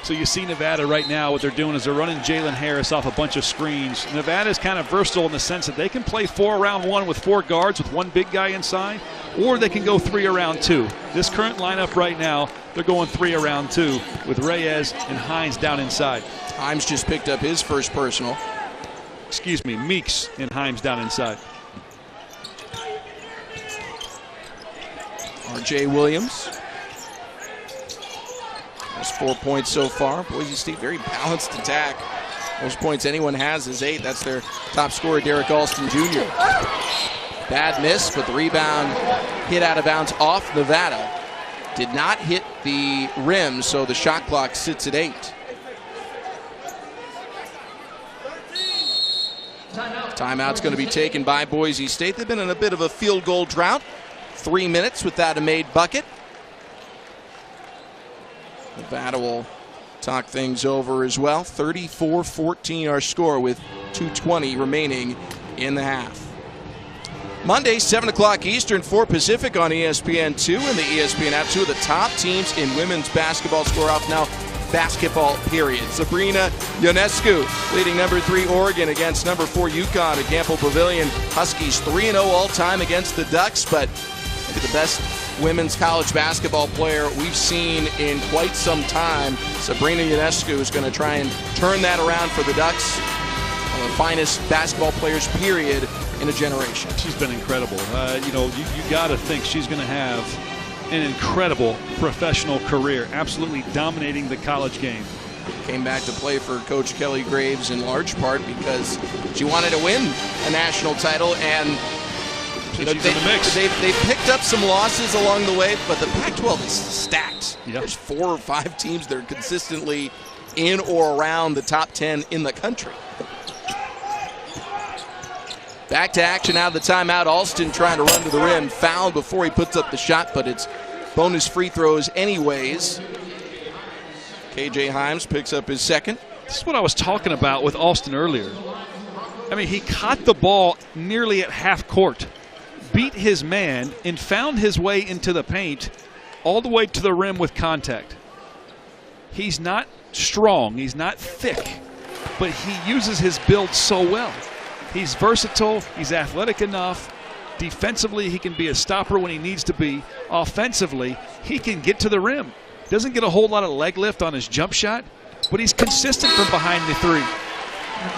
So you see Nevada right now, what they're doing is they're running Jalen Harris off a bunch of screens. Nevada is kind of versatile in the sense that they can play 4 around 1 with 4 guards with 1 big guy inside, or they can go 3 around 2. This current lineup right now, they're going 3 around 2 with Reyes and Hines down inside. Hines just picked up his first personal. Excuse me, Meeks and Hines down inside. R.J. Williams. That's 4 points so far. Boise State, very balanced attack. Most points anyone has is 8. That's their top scorer, Derrick Alston Jr. Bad miss, but the rebound hit out of bounds off Nevada. Did not hit the rim, so the shot clock sits at 8. Timeout's going to be taken by Boise State. They've been in a bit of a field goal drought. 3 minutes without a made bucket. Nevada will talk things over as well. 34-14 our score with 2:20 remaining in the half. Monday, 7 o'clock Eastern, 4 Pacific on ESPN2 and the ESPN app. 2 of the top teams in women's basketball score off now. Basketball, period. Sabrina Ionescu leading number 3 Oregon against number 4 UConn at Gamble Pavilion. Huskies 3-0 all-time against the Ducks, but maybe the best women's college basketball player we've seen in quite some time. Sabrina Ionescu is going to try and turn that around for the Ducks. One of the finest basketball players, period, in a generation. She's been incredible. You got to think she's going to have an incredible professional career, absolutely dominating the college game. Came back to play for Coach Kelly Graves in large part because she wanted to win a national title, and they picked up some losses along the way, but the Pac-12 is stacked. Yep. There's 4 or 5 teams that are consistently in or around the top 10 in the country. Back to action out of the timeout. Alston trying to run to the rim. Foul before he puts up the shot, but it's bonus free throws anyways. KJ Himes picks up his second. This is what I was talking about with Alston earlier. I mean, he caught the ball nearly at half court, beat his man, and found his way into the paint all the way to the rim with contact. He's not strong, he's not thick, but he uses his build so well. He's versatile, he's athletic enough. Defensively, he can be a stopper when he needs to be. Offensively, he can get to the rim. Doesn't get a whole lot of leg lift on his jump shot, but he's consistent from behind the 3.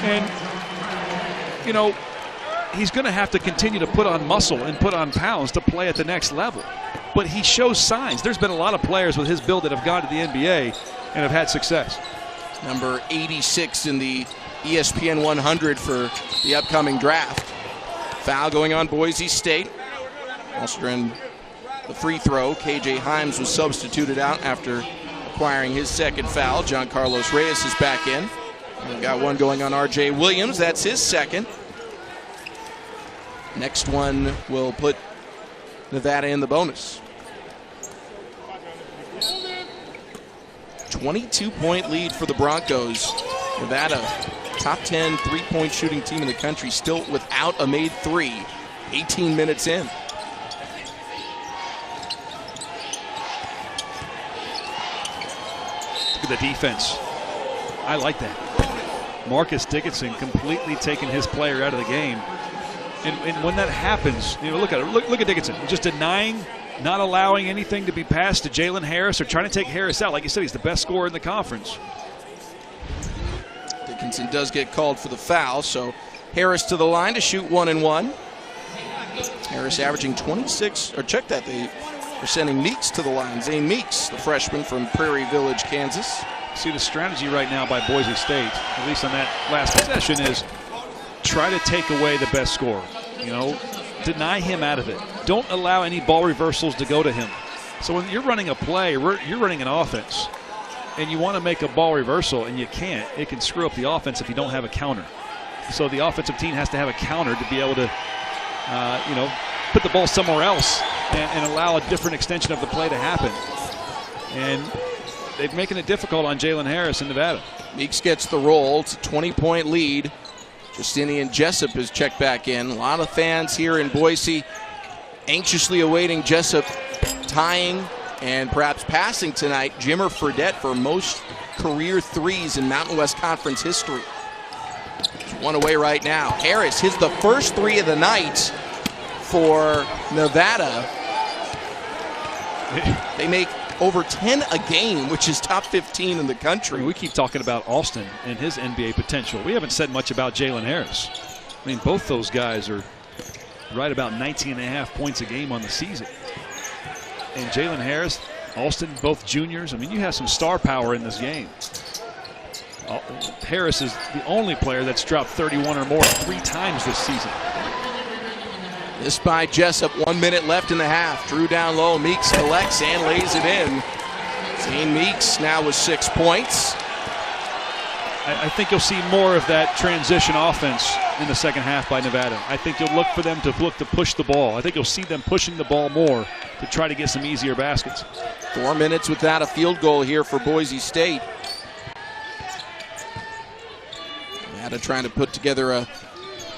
And, you know, he's going to have to continue to put on muscle and put on pounds to play at the next level. But he shows signs. There's been a lot of players with his build that have gone to the NBA and have had success. Number 86 in the ESPN 100 for the upcoming draft. Foul going on Boise State. Alston the free throw. KJ Himes was substituted out after acquiring his second foul. John Carlos Reyes is back in. We've got one going on R.J. Williams. That's his second. Next one will put Nevada in the bonus. 22-point lead for the Broncos. Nevada, top 10 three-point shooting team in the country, still without a made 3, 18 minutes in. Look at the defense. I like that. Marcus Dickinson completely taking his player out of the game. And when that happens, you know, look at it. Look at Dickinson. Just denying, not allowing anything to be passed to Jalen Harris or trying to take Harris out. Like you said, he's the best scorer in the conference. Dickinson does get called for the foul, so Harris to the line to shoot 1 and 1. Harris averaging 26, or check that, they're sending Meeks to the line. Zane Meeks, the freshman from Prairie Village, Kansas. See, the strategy right now by Boise State, at least on that last possession, is try to take away the best scorer. You know, deny him out of it. Don't allow any ball reversals to go to him. So when you're running a play, you're running an offense, and you want to make a ball reversal, and you can't. It can screw up the offense if you don't have a counter. So the offensive team has to have a counter to be able to, you know, put the ball somewhere else and allow a different extension of the play to happen. And they're making it difficult on Jalen Harris in Nevada. Meeks gets the roll. It's a 20-point lead. Justinian Jessup is checked back in. A lot of fans here in Boise anxiously awaiting Jessup tying And perhaps passing tonight, Jimmer Fredette for most career threes in Mountain West Conference history. There's one away right now. Harris hits the first three of the night for Nevada. They make over 10 a game, which is top 15 in the country. We keep talking about Alston and his NBA potential. We haven't said much about Jalen Harris. I mean, both those guys are right about 19.5 points a game on the season. And Jalen Harris, Alston, both juniors. I mean, you have some star power in this game. Harris is the only player that's dropped 31 or more 3 times this season. This by Jessup, 1 minute left in the half. Drew down low, Meeks collects and lays it in. Zane Meeks now with 6 points. I think you'll see more of that transition offense in the second half by Nevada. I think you'll look for them to push the ball. I think you'll see them pushing the ball more to try to get some easier baskets. 4 minutes without a field goal here for Boise State. Nevada trying to put together a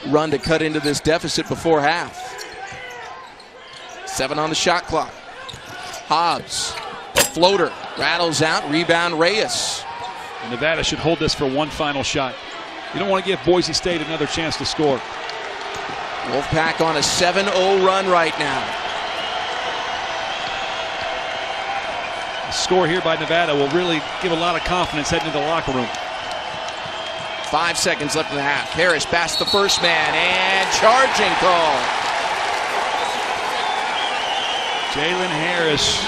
run to cut into this deficit before half. 7 on the shot clock. Hobbs, the floater, rattles out, rebound Reyes. And Nevada should hold this for one final shot. You don't want to give Boise State another chance to score. Wolfpack on a 7-0 run right now. The score here by Nevada will really give a lot of confidence heading into the locker room. 5 seconds left in the half. Harris past the first man and charging call. Jalen Harris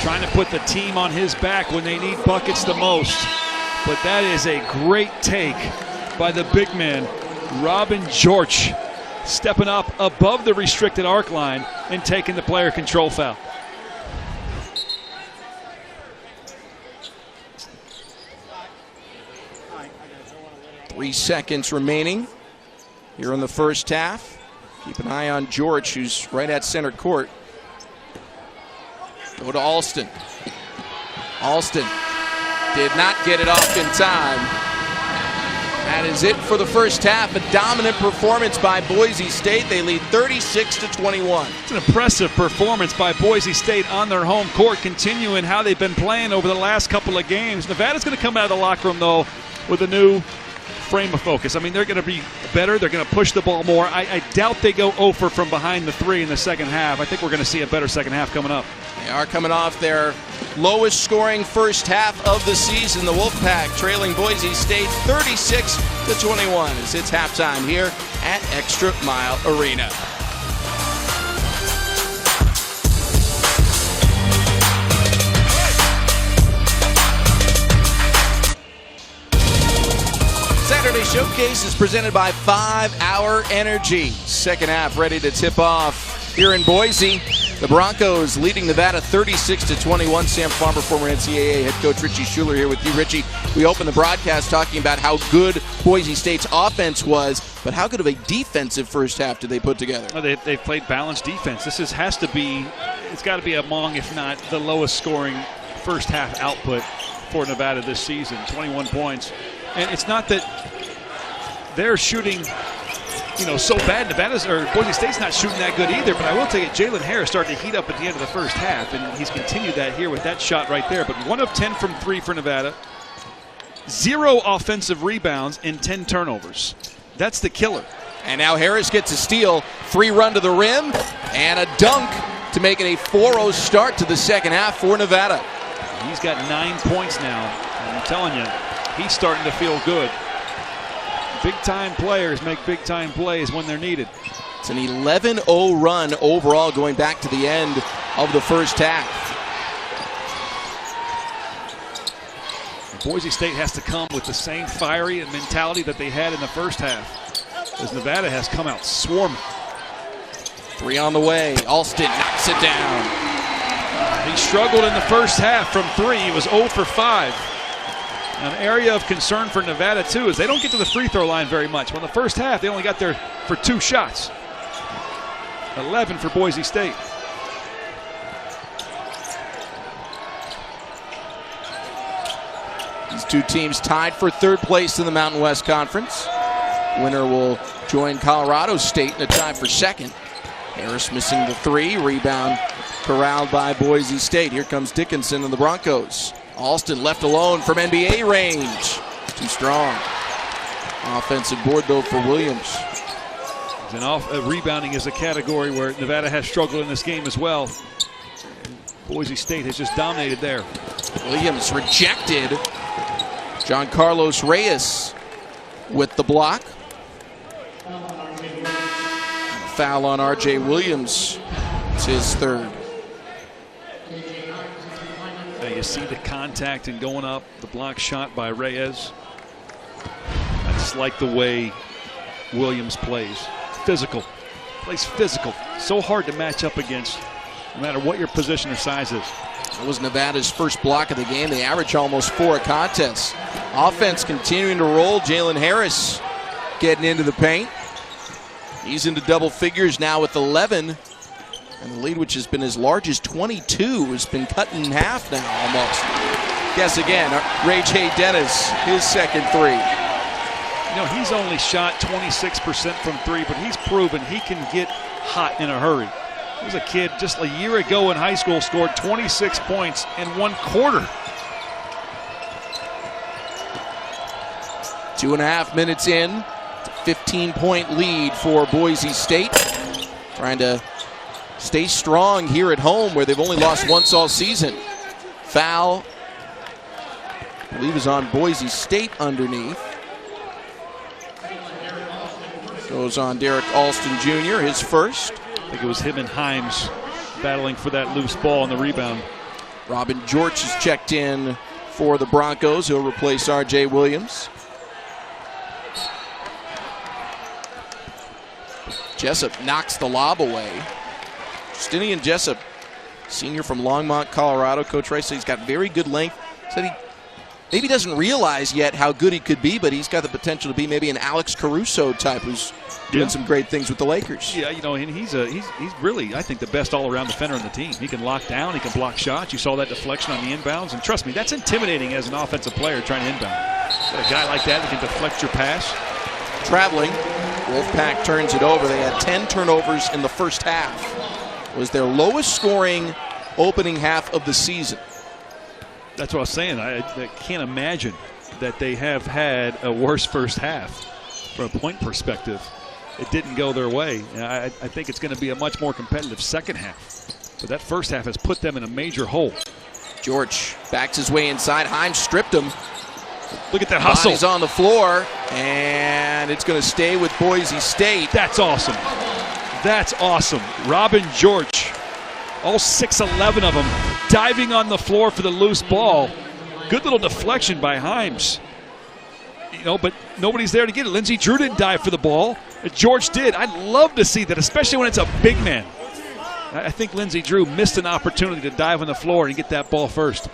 trying to put the team on his back when they need buckets the most. But that is a great take by the big man, Robin George, stepping up above the restricted arc line and taking the player control foul. Three seconds remaining here in the first half. Keep an eye on George, who's right at center court. Go to Alston. Alston did not get it off in time. That is it for the first half. A dominant performance by Boise State. They lead 36-21. It's an impressive performance by Boise State on their home court, continuing how they've been playing over the last couple of games. Nevada's going to come out of the locker room, though, with a new frame of focus. I mean, they're going to be better. They're going to push the ball more. I doubt they go 0 from behind the 3 in the second half. I think we're going to see a better second half coming up. They are coming off their lowest scoring first half of the season. The Wolfpack trailing Boise State 36-21 as it's halftime here at ExtraMile Arena. Saturday Showcase is presented by 5 Hour Energy. Second half ready to tip off here in Boise. The Broncos leading Nevada 36-21. Sam Farmer, former NCAA head coach Richie Schuler here with you. Richie, we opened the broadcast talking about how good Boise State's offense was, but how good of a defensive first half did they put together? Well, they've played balanced defense. It's got to be among, if not the lowest scoring first half output for Nevada this season, 21 points. And it's not that they're shooting, so bad. Boise State's not shooting that good either, but I will tell you, Jalen Harris started to heat up at the end of the first half, and he's continued that here with that shot right there. But 1 of 10 from 3 for Nevada. 0 offensive rebounds and 10 turnovers. That's the killer. And now Harris gets a steal, 3 run to the rim, and a dunk to make it a 4-0 start to the second half for Nevada. He's got 9 points now, and I'm telling you, he's starting to feel good. Big-time players make big-time plays when they're needed. It's an 11-0 run overall going back to the end of the first half. Boise State has to come with the same fiery and mentality that they had in the first half, as Nevada has come out swarming. 3 on the way. Alston knocks it down. He struggled in the first half from 3. He was 0 for 5. An area of concern for Nevada, too, is they don't get to the free throw line very much. Well, in the first half, they only got there for 2 shots. 11 for Boise State. These two teams tied for 3rd place in the Mountain West Conference. Winner will join Colorado State in a tie for 2nd. Harris missing the three. Rebound corralled by Boise State. Here comes Dickinson and the Broncos. Alston left alone from NBA range. Too strong. Offensive board, though, for Williams. Rebounding is a category where Nevada has struggled in this game as well. Boise State has just dominated there. Williams rejected. John Carlos Reyes with the block. Foul on R.J. Williams. It's his third. Now you see the contact and going up. The block shot by Reyes. I just like the way Williams plays. Physical. Plays physical. So hard to match up against, no matter what your position or size is. That was Nevada's first block of the game. They average almost 4 a contest. Offense continuing to roll. Jalen Harris getting into the paint. He's into double figures now with 11. And the lead, which has been as large as 22, has been cut in half now almost. Guess again, Ray J. Dennis, his second three. You know, he's only shot 26% from three, but he's proven he can get hot in a hurry. He was a kid just a year ago in high school, scored 26 points in 1 quarter. 2.5 minutes in. 15-point lead for Boise State. Trying to stay strong here at home where they've only lost once all season. Foul, I believe, is on Boise State underneath. Goes on Derrick Alston Jr., his first. I think it was him and Himes battling for that loose ball on the rebound. Robin George has checked in for the Broncos. He'll replace R.J. Williams. Jessup knocks the lob away. Justinian Jessup, senior from Longmont, Colorado. Coach Rice said he's got very good length. Said he maybe doesn't realize yet how good he could be, but he's got the potential to be maybe an Alex Caruso type who's doing some great things with the Lakers. Yeah, you know, and he's really, I think, the best all-around defender on the team. He can lock down, he can block shots. You saw that deflection on the inbounds, and trust me, that's intimidating as an offensive player trying to inbound. Got a guy like that can deflect your pass. Traveling, Wolfpack turns it over. They had 10 turnovers in the first half. It was their lowest scoring opening half of the season. That's what I was saying. I can't imagine that they have had a worse first half from a point perspective. It didn't go their way. I think it's going to be a much more competitive second half. But that first half has put them in a major hole. George backs his way inside. Himes stripped him. Look at that hustle. He's on the floor, and it's going to stay with Boise State. That's awesome. That's awesome. Robin George, all 6'11" of them, diving on the floor for the loose ball. Good little deflection by Himes. You know, but nobody's there to get it. Lindsey Drew didn't dive for the ball. George did. I'd love to see that, especially when it's a big man. I think Lindsey Drew missed an opportunity to dive on the floor and get that ball first.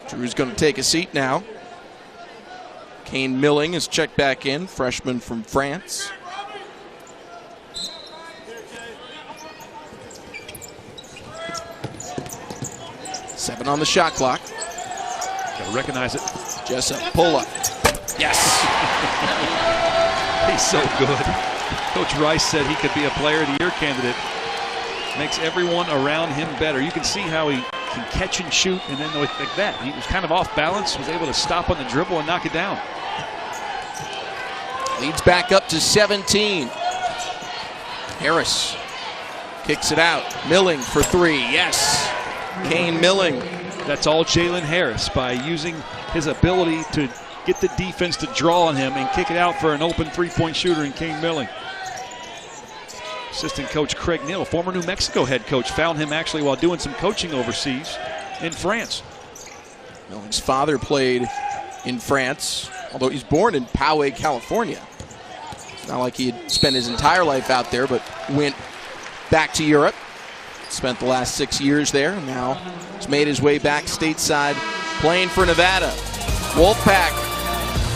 Drew's going to take a seat now. Kane Milling is checked back in, freshman from France. Seven on the shot clock. Gotta recognize it. Jessup, pull up. Yes. He's so good. Coach Rice said he could be a player of the year candidate. Makes everyone around him better. You can see how he can catch and shoot, and then like that, he was kind of off balance, was able to stop on the dribble and knock it down. Leads back up to 17. Harris kicks it out. Milling for three. Yes. Kane Milling. That's all Jalen Harris by using his ability to get the defense to draw on him and kick it out for an open three-point shooter in Kane Milling. Assistant coach Craig Neal, former New Mexico head coach, found him actually while doing some coaching overseas in France. Milling's father played in France, although he's born in Poway, California. It's not like he had spent his entire life out there, but went back to Europe. Spent the last 6 years there, and now has made his way back stateside playing for Nevada. Wolfpack,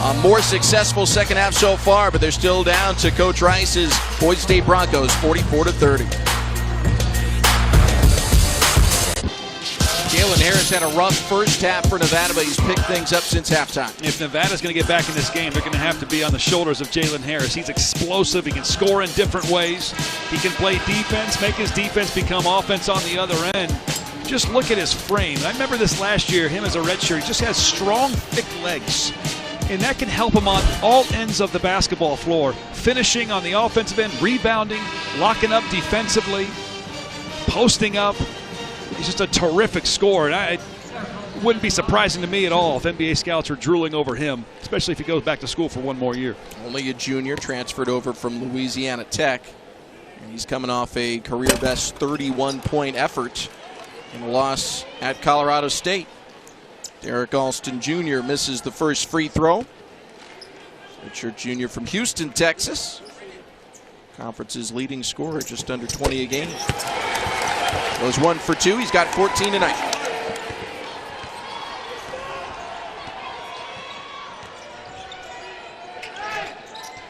a more successful second half so far, but they're still down to Coach Rice's Boise State Broncos, 44-30. Jalen Harris had a rough first half for Nevada, but he's picked things up since halftime. If Nevada's going to get back in this game, they're going to have to be on the shoulders of Jalen Harris. He's explosive. He can score in different ways. He can play defense, make his defense become offense on the other end. Just look at his frame. I remember this last year, him as a redshirt. He just has strong, thick legs. And that can help him on all ends of the basketball floor. Finishing on the offensive end, rebounding, locking up defensively, posting up. He's just a terrific scorer. And it wouldn't be surprising to me at all if NBA scouts are drooling over him, especially if he goes back to school for one more year. Only a junior, transferred over from Louisiana Tech. And he's coming off a career-best 31-point effort in a loss at Colorado State. Derrick Alston Jr. misses the first free throw. Redshirt junior from Houston, Texas. Conference's leading scorer, just under 20 a game. Goes 1 for 2. He's got 14 tonight.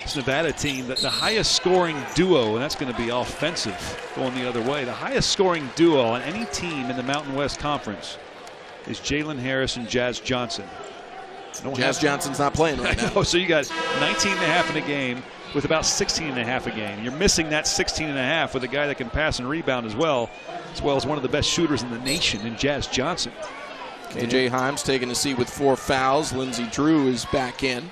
This Nevada team, the highest scoring duo, and that's going to be offensive going the other way. The highest scoring duo on any team in the Mountain West Conference is Jalen Harris and Jazz Johnson. Jazz Johnson's not playing right now. So you got 19.5 in a game with about 16.5 a game. You're missing that 16.5 with a guy that can pass and rebound as well as one of the best shooters in the nation in Jazz Johnson. KJ Himes taking a seat with 4 fouls. Lindsey Drew is back in.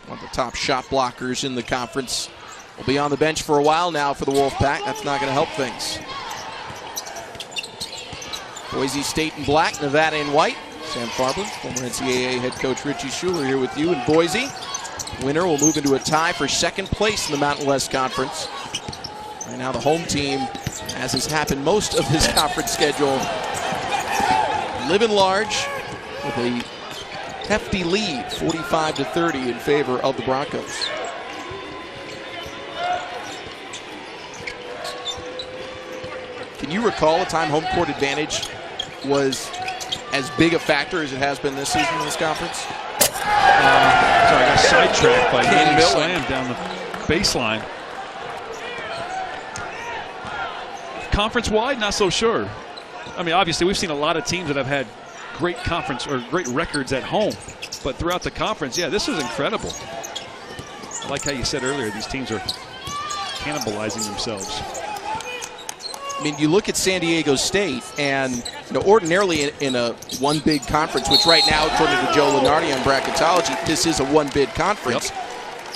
One of the top shot blockers in the conference. Will be on the bench for a while now for the Wolfpack. That's not going to help things. Boise State in black, Nevada in white. Sam Farber, former NCAA head coach Richie Schuler here with you in Boise. Winner will move into a tie for second place in the Mountain West Conference. Right now the home team, as has happened most of this conference schedule, living large with a hefty lead, 45-30 in favor of the Broncos. Can you recall a time home court advantage was as big a factor as it has been this season in this conference? Sorry, I got sidetracked by getting slammed down the baseline. Conference-wide, not so sure. I mean, obviously, we've seen a lot of teams that have had great conference or great records at home, but throughout the conference, yeah, this is incredible. I like how you said earlier, these teams are cannibalizing themselves. I mean, you look at San Diego State, and ordinarily in a one bid conference, which right now, according to Joe Lunardi on bracketology, this is a one bid conference. Yep.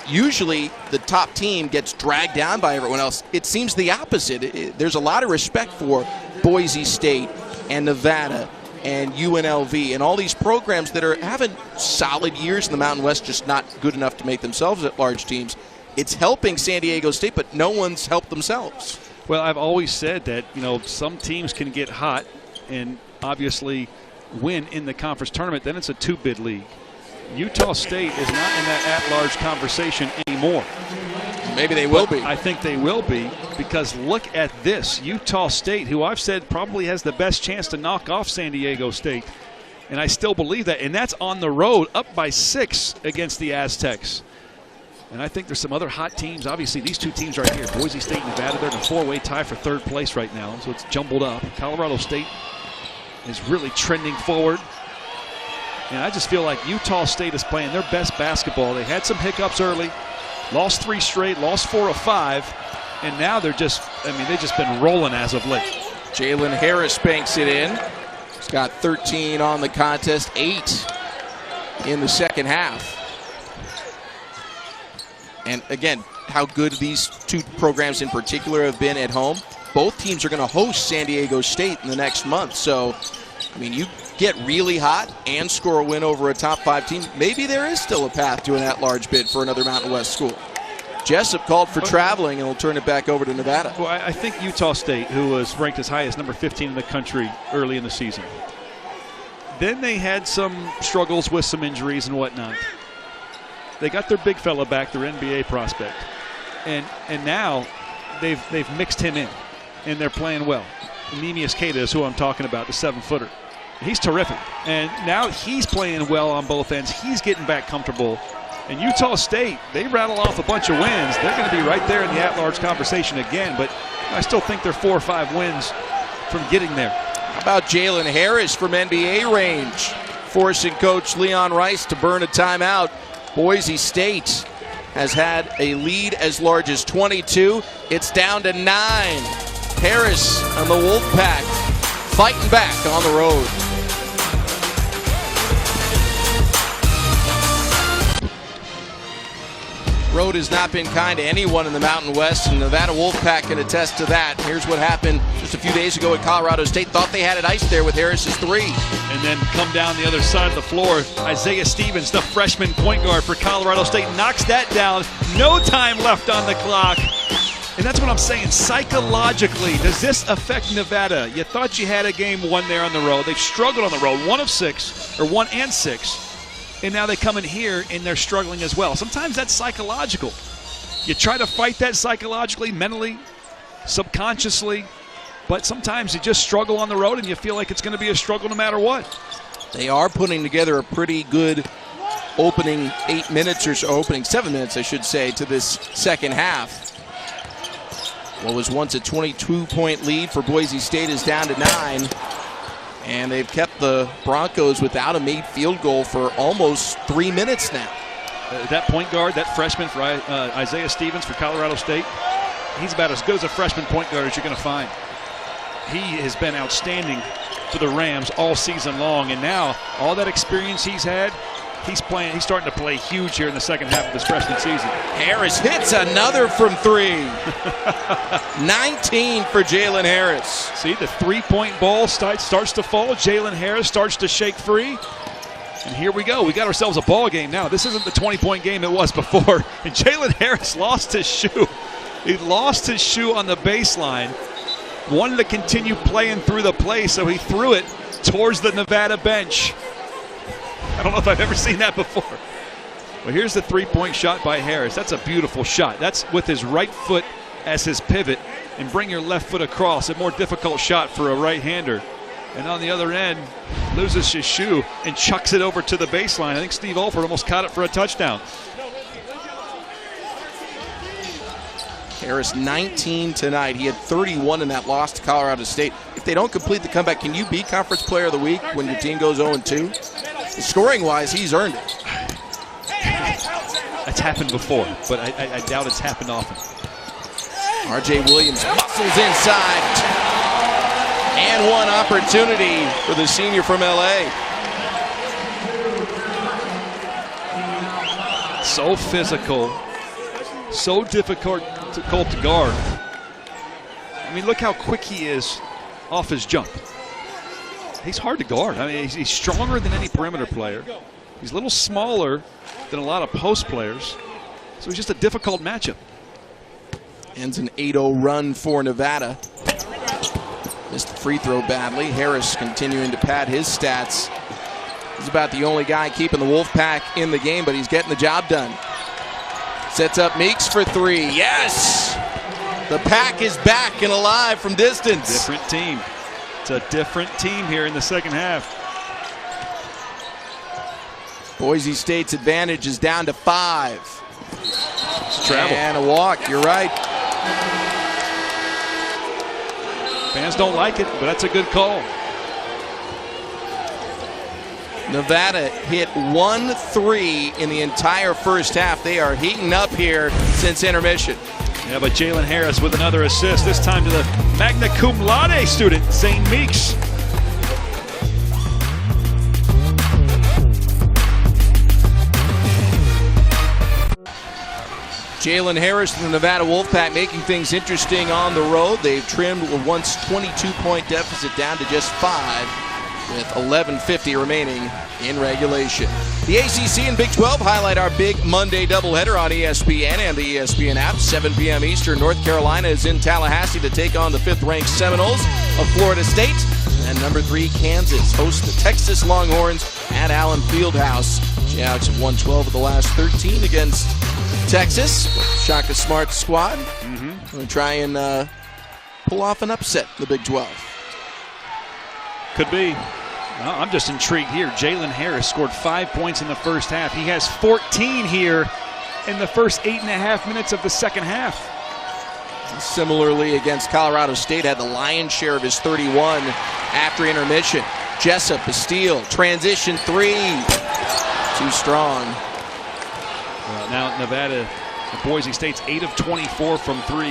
Usually, the top team gets dragged down by everyone else. It seems the opposite. There's a lot of respect for Boise State and Nevada and UNLV and all these programs that are having solid years in the Mountain West, just not good enough to make themselves at large teams. It's helping San Diego State, but no one's helped themselves. Well, I've always said that, some teams can get hot and obviously win in the conference tournament. Then it's a 2-bid league. Utah State is not in that at-large conversation anymore. Maybe they will be. I think they will be, because look at this. Utah State, who I've said probably has the best chance to knock off San Diego State. And I still believe that. And that's on the road, up by 6 against the Aztecs. And I think there's some other hot teams. Obviously, these two teams right here, Boise State and Nevada, they're in a 4-way tie for 3rd place right now. So it's jumbled up. Colorado State is really trending forward. And I just feel like Utah State is playing their best basketball. They had some hiccups early, lost 3 straight, lost 4 of 5, and now they've just been rolling as of late. Jalen Harris banks it in. He's got 13 on the contest, 8 in the second half. And again, how good these two programs in particular have been at home. Both teams are going to host San Diego State in the next month. So, I mean, you get really hot and score a win over a top 5 team, maybe there is still a path to an at-large bid for another Mountain West school. Jessup called for traveling, and will turn it back over to Nevada. Well, I think Utah State, who was ranked as high as number 15 in the country early in the season, then they had some struggles with some injuries and whatnot. They got their big fella back, their NBA prospect, and now they've mixed him in, and they're playing well. Nemius Keita is who I'm talking about, the 7-footer. He's terrific, and now he's playing well on both ends. He's getting back comfortable. And Utah State, they rattle off a bunch of wins. They're going to be right there in the at-large conversation again, but I still think their 4 or 5 wins from getting there. How about Jalen Harris from NBA range, forcing Coach Leon Rice to burn a timeout. Boise State has had a lead as large as 22. It's down to 9. Harris on the Wolfpack fighting back on the road. Road has not been kind to anyone in the Mountain West, and Nevada Wolfpack can attest to that. Here's what happened just a few days ago at Colorado State. Thought they had it iced there with Harris's 3. And then come down the other side of the floor. Isaiah Stevens, the freshman point guard for Colorado State, knocks that down. No time left on the clock. And that's what I'm saying. Psychologically, does this affect Nevada? You thought you had a game 1 there on the road. They've struggled on the road, 1 and 6. And now they come in here and they're struggling as well. Sometimes that's psychological. You try to fight that psychologically, mentally, subconsciously, but sometimes you just struggle on the road and you feel like it's going to be a struggle no matter what. They are putting together a pretty good opening 8 minutes or so, opening 7 minutes, I should say, to this second half. What was once a 22-point lead for Boise State is down to 9. And they've kept the Broncos without a made field goal for almost 3 minutes now. That point guard, that freshman for Isaiah Stevens for Colorado State, he's about as good as a freshman point guard as you're going to find. He has been outstanding for the Rams all season long, and now all that experience he's had, he's starting to play huge here in the second half of this freshman season. Harris hits another from 3. 19 for Jalen Harris. See, the three-point ball starts to fall. Jalen Harris starts to shake free. And here we go. We got ourselves a ball game now. This isn't the 20-point game it was before. And Jalen Harris lost his shoe. He lost his shoe on the baseline. Wanted to continue playing through the play, so he threw it towards the Nevada bench. I don't know if I've ever seen that before. Well, here's the three-point shot by Harris. That's a beautiful shot. That's with his right foot as his pivot, and bring your left foot across. A more difficult shot for a right-hander. And on the other end, loses his shoe and chucks it over to the baseline. I think Steve Alford almost caught it for a touchdown. Harris 19 tonight. He had 31 in that loss to Colorado State. If they don't complete the comeback, can you be Conference Player of the Week when your team goes 0-2? Scoring-wise, he's earned it. It's happened before, but I doubt it's happened often. R.J. Williams muscles inside. And one opportunity for the senior from L.A. So physical, so difficult to guard. I mean, look how quick he is off his jump. He's hard to guard. I mean, he's stronger than any perimeter player. He's a little smaller than a lot of post players. So it's just a difficult matchup. Ends an 8-0 run for Nevada. Missed the free throw badly. Harris continuing to pad his stats. He's about the only guy keeping the Wolfpack in the game, but he's getting the job done. Sets up Meeks for 3. Yes! The Pack is back and alive from distance. Different team. It's a different team here in the second half. Boise State's advantage is down to 5. It's travel. And a walk, you're right. Fans don't like it, but that's a good call. Nevada hit 1 3 in the entire first half. They are heating up here since intermission. Yeah, but Jalen Harris with another assist, this time to the magna cum laude student, Zane Meeks. Jalen Harris and the Nevada Wolfpack making things interesting on the road. They've trimmed a once 22-point deficit down to just 5 with 11:50 remaining in regulation. The ACC and Big 12 highlight our big Monday doubleheader on ESPN and the ESPN app. 7 p.m. Eastern, North Carolina is in Tallahassee to take on the 5th-ranked Seminoles of Florida State. And number 3, Kansas hosts the Texas Longhorns at Allen Fieldhouse. Jayhawks have won 12 of the last 13 against Texas. Shaka Smart's squad. Going to try and pull off an upset in the Big 12. Could be. Well, I'm just intrigued here. Jalen Harris scored 5 points in the first half. He has 14 here in the first 8.5 minutes of the second half. Similarly, against Colorado State, had the lion's share of his 31 after intermission. Jessup, a steal. Transition three. Too strong. Now Nevada, Boise State's 8 of 24 from 3.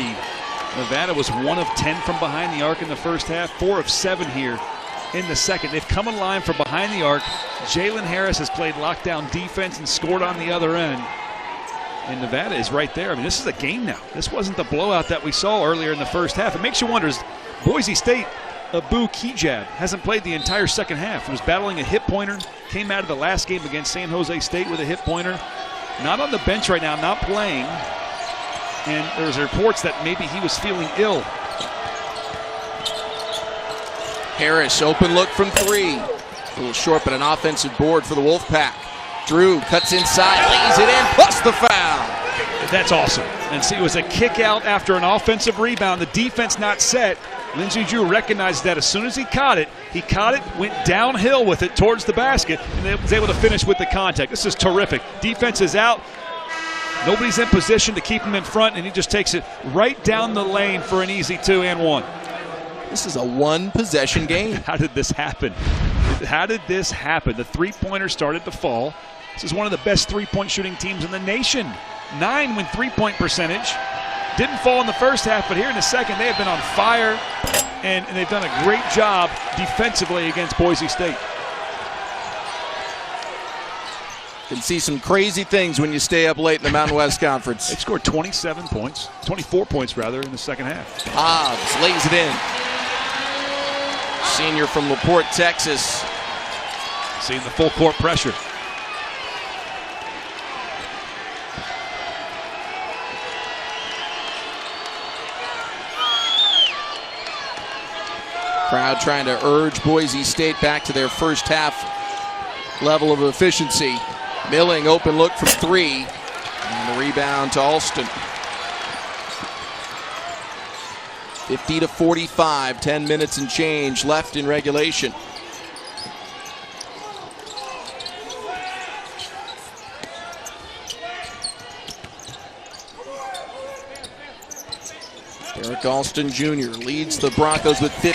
Nevada was 1 of 10 from behind the arc in the first half, 4 of 7 here in the second. They've come in line from behind the arc. Jalen Harris has played lockdown defense and scored on the other end. And Nevada is right there. I mean, this is a game now. This wasn't the blowout that we saw earlier in the first half. It makes you wonder, is Boise State, Abu Kijab, hasn't played the entire second half. He was battling a hip pointer, came out of the last game against San Jose State with a hip pointer. Not on the bench right now, not playing. And there's reports that maybe he was feeling ill. Harris, open look from 3. A little short, but an offensive board for the Wolfpack. Drew cuts inside, lays it in, plus the foul. That's awesome. And see, it was a kick out after an offensive rebound. The defense not set. Lindsey Drew recognized that as soon as he caught it, went downhill with it towards the basket, and was able to finish with the contact. This is terrific. Defense is out. Nobody's in position to keep him in front, and he just takes it right down the lane for an easy 2 and 1. This is a one-possession game. How did this happen? How did this happen? The three-pointer started to fall. This is one of the best three-point shooting teams in the nation. 9 win three-point percentage. Didn't fall in the first half, but here in the second, they have been on fire, and they've done a great job defensively against Boise State. Can see some crazy things when you stay up late in the Mountain West Conference. They scored 24 points rather, in the second half. Hobbs lays it in. Senior from LaPorte, Texas. Seeing the full court pressure. Crowd trying to urge Boise State back to their first half level of efficiency. Milling, open look from 3. And the rebound to Alston. 50-45, 10 minutes and change left in regulation. Derrick Alston Jr. leads the Broncos with 15,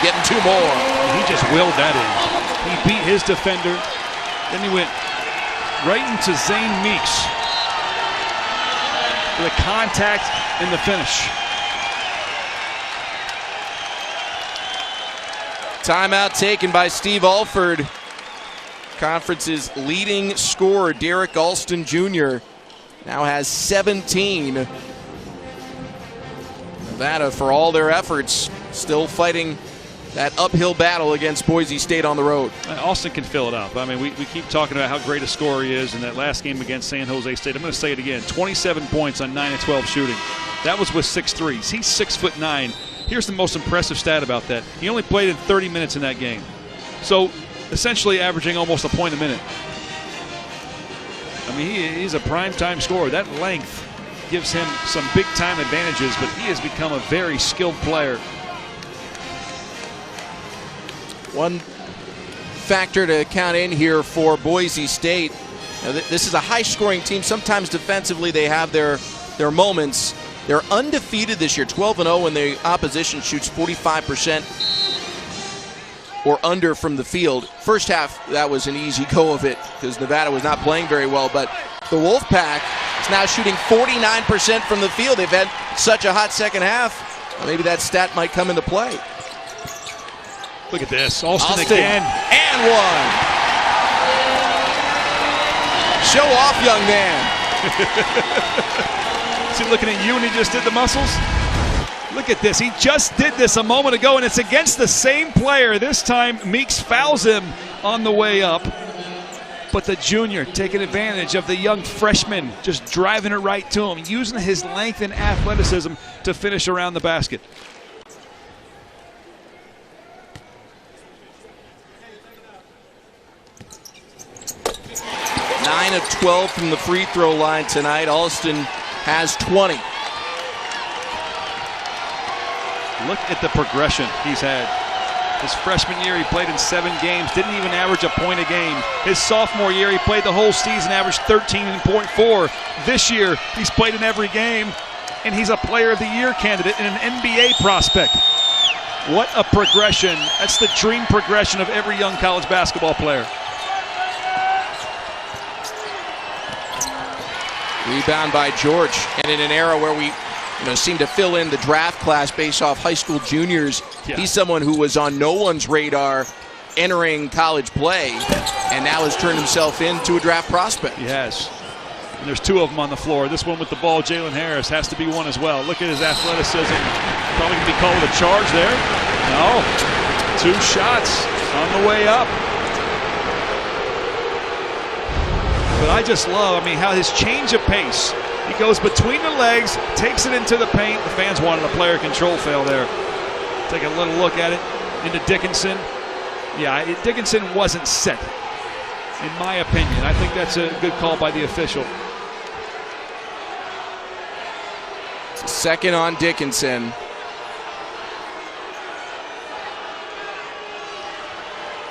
getting 2 more. He just willed that in. He beat his defender, then he went right into Zane Meeks for the contact and the finish. Timeout taken by Steve Alford. Conference's leading scorer, Derrick Alston Jr., now has 17. Nevada, for all their efforts, still fighting that uphill battle against Boise State on the road. Alston can fill it up. I mean, we keep talking about how great a scorer he is in that last game against San Jose State. I'm going to say it again, 27 points on 9 of 12 shooting. That was with 6 threes. He's 6'9". Here's the most impressive stat about that. He only played in 30 minutes in that game. So essentially averaging almost a point a minute. I mean, he's a primetime scorer. That length gives him some big-time advantages, but he has become a very skilled player. One factor to count in here for Boise State. This is a high-scoring team. Sometimes defensively they have their moments. They're undefeated this year, 12-0 when the opposition shoots 45% or under from the field. First half, that was an easy go of it because Nevada was not playing very well, but the Wolfpack is now shooting 49% from the field. They've had such a hot second half. Maybe that stat might come into play. Look at this. Alston again. And 1. Show off, young man. Is he looking at you and he just did the muscles? Look at this. He just did this a moment ago, and it's against the same player. This time, Meeks fouls him on the way up. But the junior taking advantage of the young freshman, just driving it right to him, using his length and athleticism to finish around the basket. Nine of 12 from the free throw line tonight. Alston has 20. Look at the progression he's had. His freshman year, he played in 7 games, didn't even average a point a game. His sophomore year, he played the whole season, averaged 13.4. This year, he's played in every game, and he's a Player of the Year candidate and an NBA prospect. What a progression. That's the dream progression of every young college basketball player. Rebound by George. And in an era where we seem to fill in the draft class based off high school juniors, he's someone who was on no one's radar entering college play and now has turned himself into a draft prospect. He has. And there's two of them on the floor. This one with the ball, Jalen Harris, has to be one as well. Look at his athleticism. Probably going to be called a charge there. No. 2 shots on the way up. But I just love, how his change of pace. He goes between the legs, takes it into the paint. The fans wanted a player control foul there. Take a little look at it. Into Dickinson. Yeah, Dickinson wasn't set, in my opinion. I think that's a good call by the official. Second on Dickinson.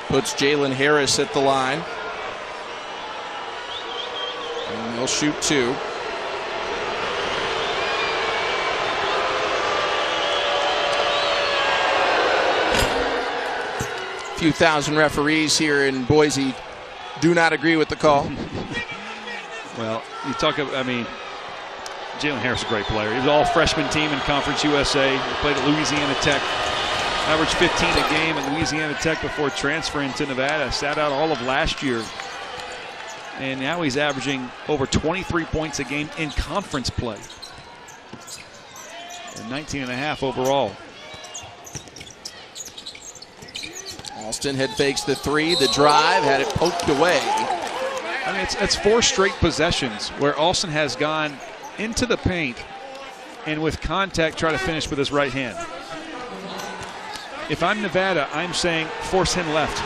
Puts Jalen Harris at the line. And they'll shoot 2. Few thousand referees here in Boise do not agree with the call. Well, you talk about, Jalen Harris is a great player. He was all freshman team in Conference USA. He played at Louisiana Tech. Averaged 15 a game at Louisiana Tech before transferring to Nevada. Sat out all of last year. And now he's averaging over 23 points a game in conference play. And 19.5 overall. Alston head fakes the 3, the drive, had it poked away. It's 4 straight possessions where Alston has gone into the paint and with contact try to finish with his right hand. If I'm Nevada, I'm saying force him left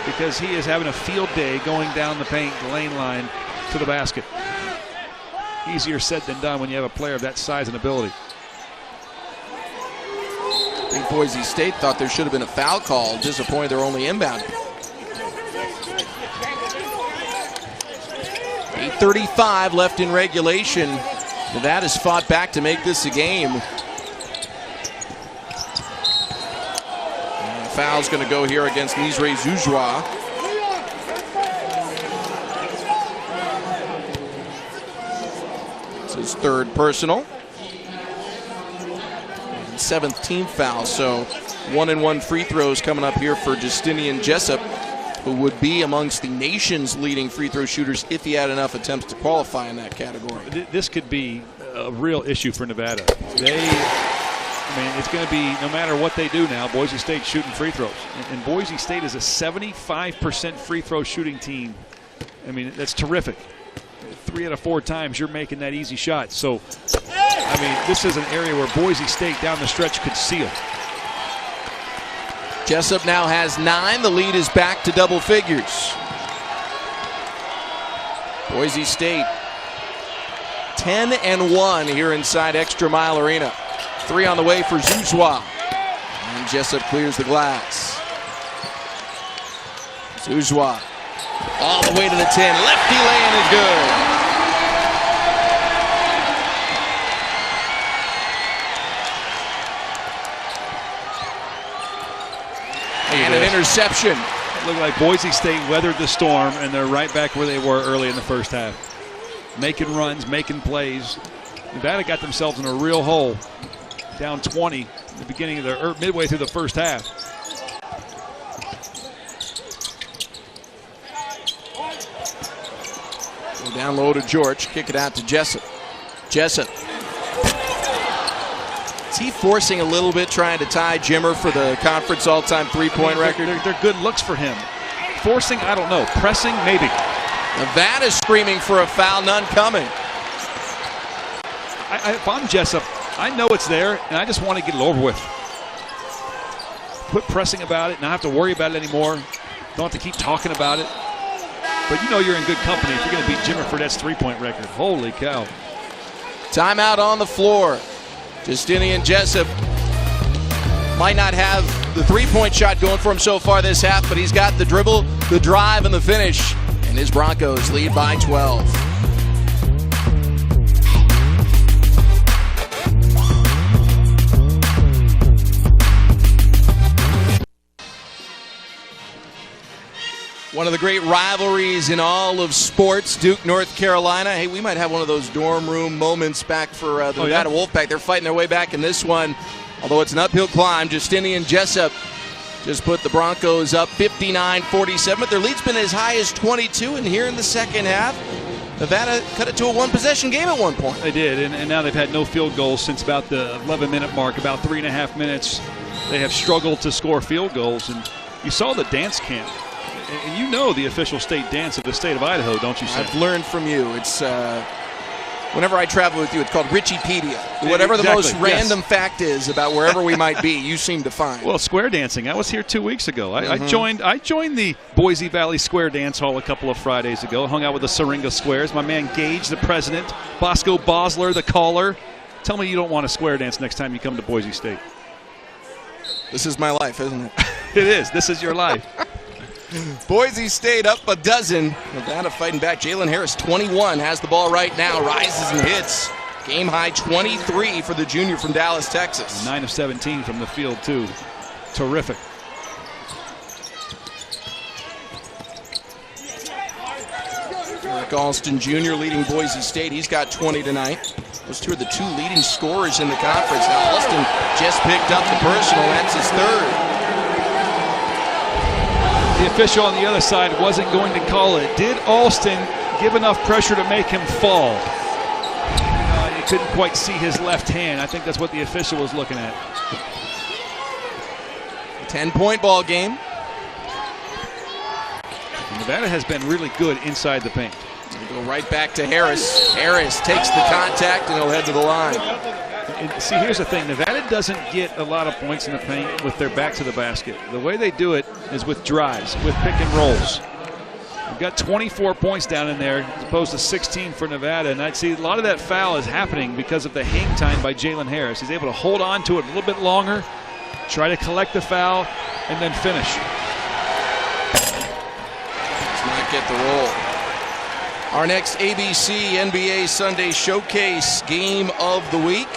because he is having a field day going down the paint, the lane line to the basket. Easier said than done when you have a player of that size and ability. I think Boise State thought there should have been a foul call. Disappointed they're only inbounding. 8:35 left in regulation. Nevada's fought back to make this a game. And the foul's going to go here against Nizre Zouzoua. It's his 3rd personal. 7th team foul, so 1-and-1 free throws coming up here for Justinian Jessup, who would be amongst the nation's leading free throw shooters if he had enough attempts to qualify in that category. This could be a real issue for Nevada. It's going to be, no matter what they do now, Boise State shooting free throws. And Boise State is a 75% free throw shooting team. That's terrific. 3 out of 4 times you're making that easy shot. So, this is an area where Boise State down the stretch could seal. Jessup now has 9. The lead is back to double figures. Boise State 10-1 here inside ExtraMile Arena. 3 on the way for Zouzoua. And Jessup clears the glass. Zouzoua all the way to the 10. Lefty lane is good. And an interception. It looked like Boise State weathered the storm, and they're right back where they were early in the first half. Making runs, making plays. Nevada got themselves in a real hole. Down 20 at the beginning of midway through the first half. Go down low to George. Kick it out to Jessup. Jessup. Is he forcing a little bit, trying to tie Jimmer for the conference all-time three-point record? They're good looks for him. Forcing, I don't know. Pressing, maybe. Nevada's screaming for a foul, none coming. If I'm Jessup, I know it's there, and I just want to get it over with. Quit pressing about it, not have to worry about it anymore. Don't have to keep talking about it. But you know you're in good company if you're going to beat Jimmer Fredette's three-point record. Holy cow. Timeout on the floor. Justinian Jessup might not have the three-point shot going for him so far this half, but he's got the dribble, the drive, and the finish. And his Broncos lead by 12. One of the great rivalries in all of sports, Duke, North Carolina. Hey, we might have one of those dorm room moments back for the Nevada Wolfpack. They're fighting their way back in this one, although it's an uphill climb. Justinian Jessup just put the Broncos up 59-47, but their lead's been as high as 22, and here in the second half, Nevada cut it to a one-possession game at one point. They did, and now they've had no field goals since about the 11-minute mark, about 3.5 minutes. They have struggled to score field goals, and you saw the dance camp. And you know the official state dance of the state of Idaho, don't you, Sam? I've learned from you. It's whenever I travel with you, it's called Richiepedia. Whatever the most random fact is about wherever we might be, you seem to find. Well, square dancing. I was here 2 weeks ago. I joined the Boise Valley Square Dance Hall a couple of Fridays ago. Hung out with the Syringa Squares. My man Gage, the president. Bosco Bosler, the caller. Tell me you don't want a square dance next time you come to Boise State. This is my life, isn't it? It is. This is your life. Boise State up a dozen. Nevada fighting back. Jalen Harris, 21, has the ball right now. Rises and hits. Game high 23 for the junior from Dallas, Texas. 9 of 17 from the field, too. Terrific. Derrick Alston Jr. leading Boise State. He's got 20 tonight. Those two are the two leading scorers in the conference. Now Alston just picked up the personal. That's his third. The official on the other side wasn't going to call it. Did Alston give enough pressure to make him fall? You couldn't quite see his left hand. I think that's what the official was looking at. 10-point ball game. Nevada has been really good inside the paint. We'll go right back to Harris. Harris takes the contact and he'll head to the line. And see, here's the thing. Nevada doesn't get a lot of points in the paint with their back to the basket. The way they do it is with drives, with pick and rolls. We've got 24 points down in there as opposed to 16 for Nevada. And I'd see a lot of that foul is happening because of the hang time by Jalen Harris. He's able to hold on to it a little bit longer, try to collect the foul, and then finish. Does not get the roll. Our next ABC NBA Sunday Showcase game of the week.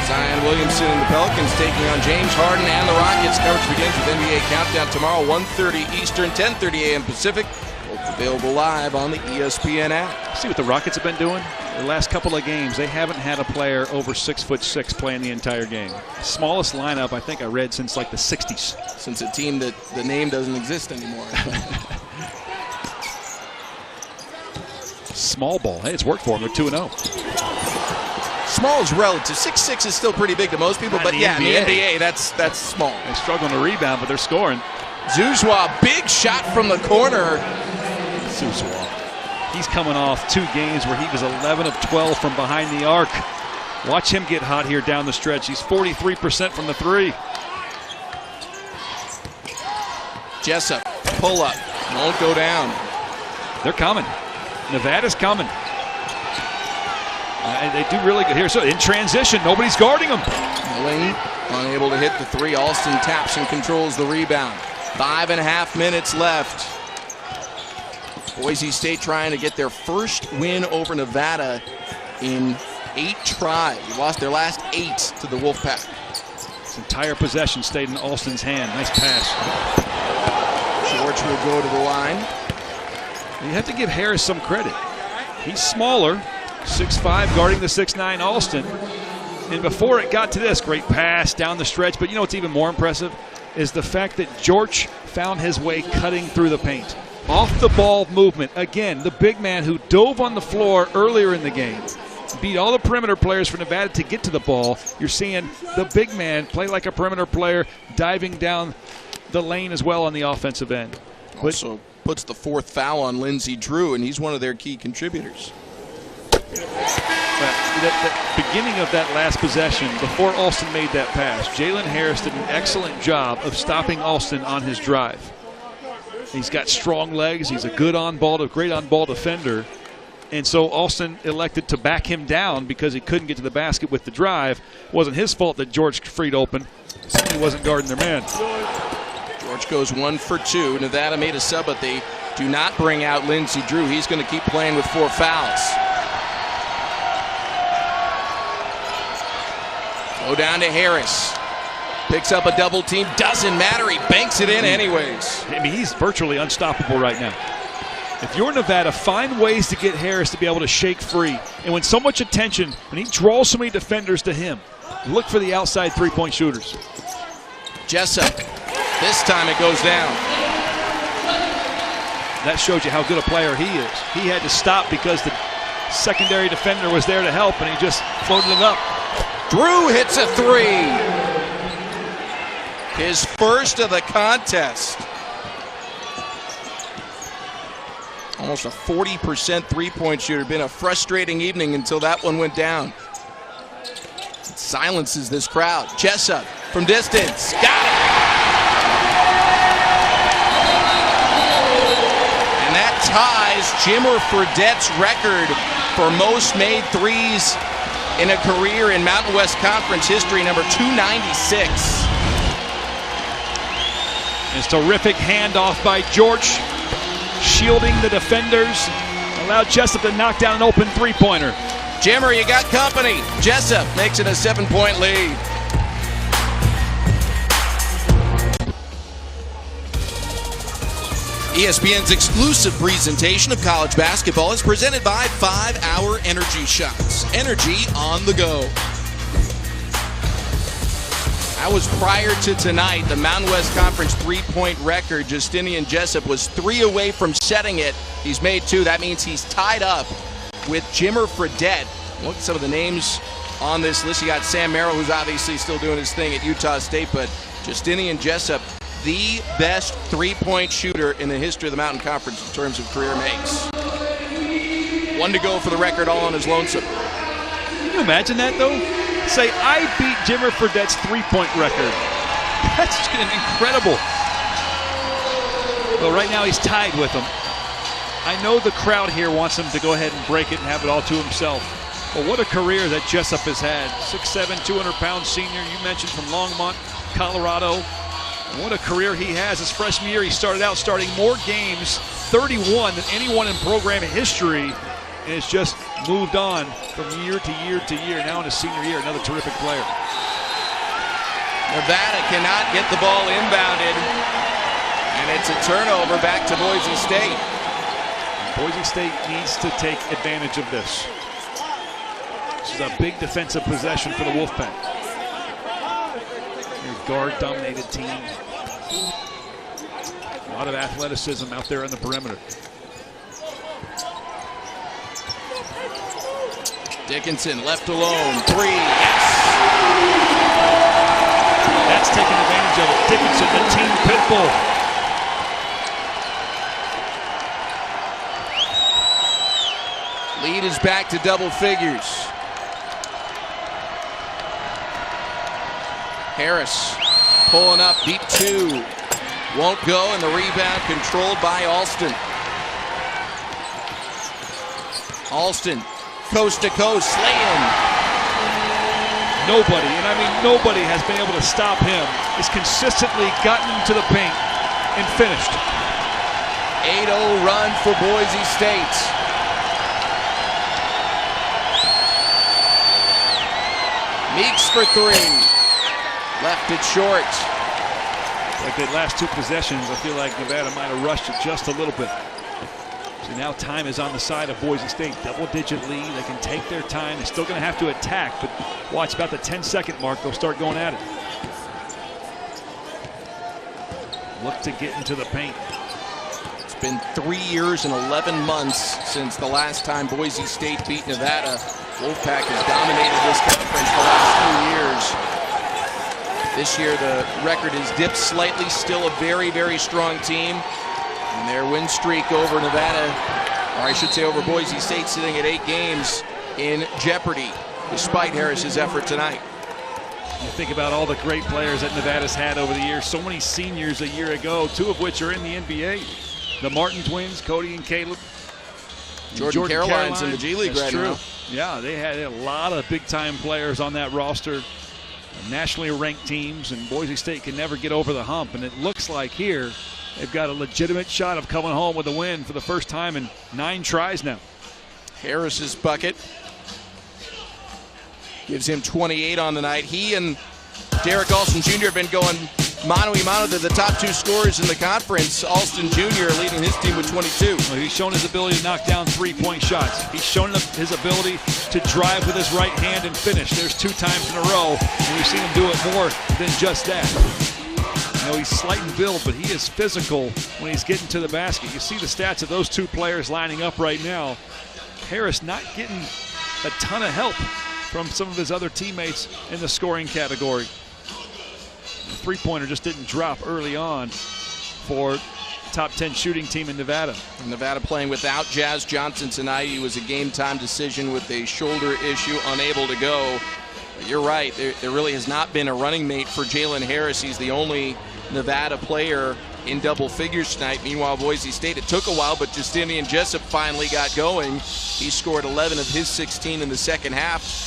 Zion Williamson and the Pelicans taking on James Harden and the Rockets. Coverage begins with NBA Countdown tomorrow, 1:30 Eastern, 10:30 a.m. Pacific. Both available live on the ESPN app. See what the Rockets have been doing? The last couple of games, they haven't had a player over 6'6" playing the entire game. Smallest lineup I think I read since like the 60s. Since a team that the name doesn't exist anymore. Small ball. Hey, it's worked for them. They're 2-0. Small is relative. 6'6" is still pretty big to most people, but yeah, in the NBA, that's small. They're struggling to rebound, but they're scoring. Zuzwa, big shot from the corner. Zuzwa. He's coming off 2 games where he was 11 of 12 from behind the arc. Watch him get hot here down the stretch. He's 43% from the 3. Jessup, pull up, won't go down. They're coming. Nevada's coming. They do really good here. So in transition, nobody's guarding them. Lane unable to hit the 3. Alston taps and controls the rebound. 5.5 minutes left. Boise State trying to get their first win over Nevada in 8 tries. They lost their last 8 to the Wolfpack. This entire possession stayed in Alston's hand. Nice pass. George will go to the line. You have to give Harris some credit. He's smaller, 6'5", guarding the 6'9" Alston. And before it got to this, great pass down the stretch. But you know what's even more impressive is the fact that George found his way cutting through the paint. Off the ball movement. Again, the big man who dove on the floor earlier in the game. Beat all the perimeter players for Nevada to get to the ball. You're seeing the big man play like a perimeter player, diving down the lane as well on the offensive end. Also puts the 4th foul on Lindsey Drew, and he's one of their key contributors. The beginning of that last possession, before Alston made that pass, Jalen Harris did an excellent job of stopping Alston on his drive. He's got strong legs. He's a great on-ball defender. And so Alston elected to back him down because he couldn't get to the basket with the drive. It wasn't his fault that George freed open. He wasn't guarding their man. George goes 1 for 2. Nevada made a sub, but they do not bring out Lindsey Drew. He's going to keep playing with 4 fouls. Go down to Harris. Picks up a double team. Doesn't matter. He banks it in anyways. I mean, he's virtually unstoppable right now. If you're Nevada, find ways to get Harris to be able to shake free. And when so much attention, when he draws so many defenders to him, look for the outside three-point shooters. Jessup. This time it goes down. That shows you how good a player he is. He had to stop because the secondary defender was there to help, and he just floated it up. Drew hits a three. His first of the contest. Almost a 40% three-point shooter. Been a frustrating evening until that one went down. It silences this crowd. Jessup from distance. Got it! And that ties Jimmer Fredette's record for most made threes in a career in Mountain West Conference history, number 296. It's a terrific handoff by George, shielding the defenders, allowed Jessup to knock down an open three-pointer. Jimmer, you got company. Jessup makes it a 7-point lead. ESPN's exclusive presentation of college basketball is presented by 5 Hour Energy Shots. Energy on the go. That was prior to tonight. The Mountain West Conference three-point record, Justinian Jessup was 3 away from setting it. He's made 2. That means he's tied up with Jimmer Fredette. Look at some of the names on this list. You got Sam Merrill, who's obviously still doing his thing at Utah State, but Justinian Jessup, the best three-point shooter in the history of the Mountain Conference in terms of career makes. 1 to go for the record, all on his lonesome. Can you imagine that, though? Say, I beat Jimmer Fredette's three-point record. That's incredible. Well, right now he's tied with him. I know the crowd here wants him to go ahead and break it and have it all to himself. But what a career that Jessup has had. 6'7", 200-pound senior, you mentioned, from Longmont, Colorado. And what a career he has. His freshman year, he started out starting more games, 31, than anyone in program history. And it's just moved on from year to year to year. Now in his senior year, another terrific player. Nevada cannot get the ball inbounded. And it's a turnover back to Boise State. Boise State needs to take advantage of this. This is a big defensive possession for the Wolfpack. A guard-dominated team. A lot of athleticism out there on the perimeter. Dickinson left alone. 3. Yes! That's taking advantage of it. Dickinson, the team pit bull. Lead is back to double figures. Harris pulling up, deep 2. Won't go, and the rebound controlled by Alston. Alston, coast to coast, slaying. Nobody, and I mean nobody, has been able to stop him. He's consistently gotten to the paint and finished. 8-0 run for Boise State. Meeks for 3. Left it short. Like the last 2 possessions, I feel like Nevada might have rushed it just a little bit. So now time is on the side of Boise State. Double-digit lead. They can take their time. They're still going to have to attack, but watch, about the 10-second mark, they'll start going at it. Look to get into the paint. It's been 3 years and 11 months since the last time Boise State beat Nevada. Wolfpack has dominated this conference the last 2 years. This year the record is dipped slightly. Still a very, very strong team. And their win streak over Nevada, or I should say over Boise State, sitting at 8 games in jeopardy, despite Harris's effort tonight. You think about all the great players that Nevada's had over the years. So many seniors a year ago, 2 of which are in the NBA. The Martin twins, Cody and Caleb. Jordan Caroline's in the G League right now. Yeah, they had a lot of big-time players on that roster. Nationally ranked teams, and Boise State can never get over the hump. And it looks like here they've got a legitimate shot of coming home with a win for the first time in 9 tries now. Harris's bucket gives him 28 on the night. He and Derrick Alston Jr. have been going mano-a-mano. They're the top 2 scorers in the conference. Alston Jr. leading his team with 22. Well, he's shown his ability to knock down three-point shots. He's shown his ability to drive with his right hand and finish. There's 2 times in a row, and we've seen him do it more than just that. You know, he's slight in build, but he is physical when he's getting to the basket. You see the stats of those 2 players lining up right now. Harris not getting a ton of help from some of his other teammates in the scoring category. The three-pointer just didn't drop early on for top 10 shooting team in Nevada. Nevada playing without Jazz Johnson tonight. He was a game-time decision with a shoulder issue, unable to go. But you're right, there really has not been a running mate for Jalen Harris. He's the only Nevada player in double figures tonight. Meanwhile, Boise State, it took a while, but Justinian Jessup finally got going. He scored 11 of his 16 in the second half.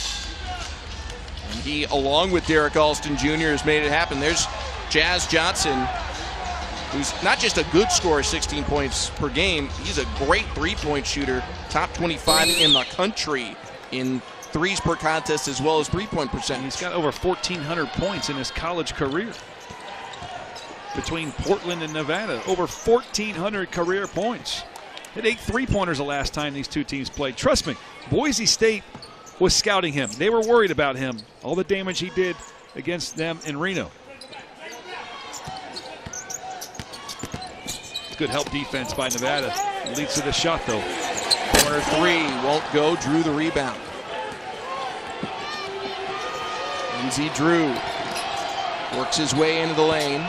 And he, along with Derrick Alston Jr., has made it happen. There's Jazz Johnson, who's not just a good scorer, 16 points per game, he's a great three-point shooter, top 25 in the country in threes per contest as well as three-point percentage. He's got over 1,400 points in his college career. Between Portland and Nevada, over 1,400 career points. Hit 8 three-pointers the last time these 2 teams played. Trust me, Boise State was scouting him. They were worried about him. All the damage he did against them in Reno. Good help defense by Nevada. It leads to the shot, though. Corner 3 won't go. Drew the rebound. Lindsey Drew works his way into the lane.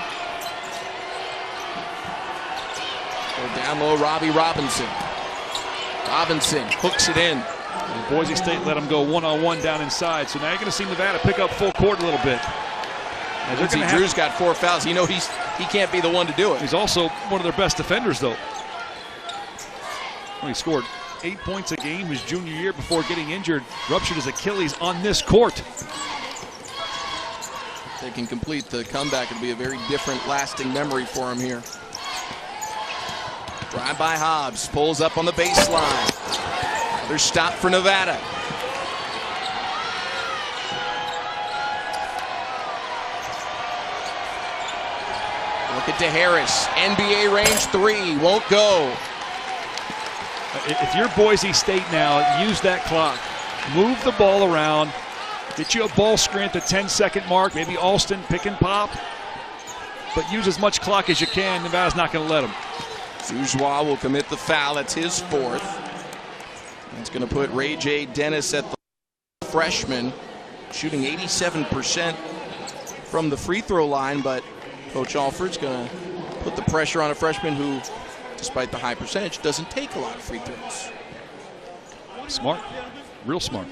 Go down low, Robbie Robinson. Robinson hooks it in. And Boise State let him go one-on-one down inside. So now you're going to see Nevada pick up full court a little bit. Lindsey Drew's got 4 fouls. You know he can't be the one to do it. He's also one of their best defenders, though. Well, he scored 8 points a game his junior year before getting injured. Ruptured his Achilles on this court. If they can complete the comeback, it'll be a very different, lasting memory for him here. Drive by Hobbs, pulls up on the baseline. Another stop for Nevada. Look at DeHarris, NBA range 3, won't go. If you're Boise State now, use that clock. Move the ball around. Get you a ball screen at the 10-second mark. Maybe Alston pick and pop. But use as much clock as you can. Nevada's not going to let him. Zouzoua will commit the foul. That's his 4th. That's going to put Ray J. Dennis at the freshman, shooting 87% from the free throw line. But Coach Alford's going to put the pressure on a freshman who, despite the high percentage, doesn't take a lot of free throws. Smart. Real smart.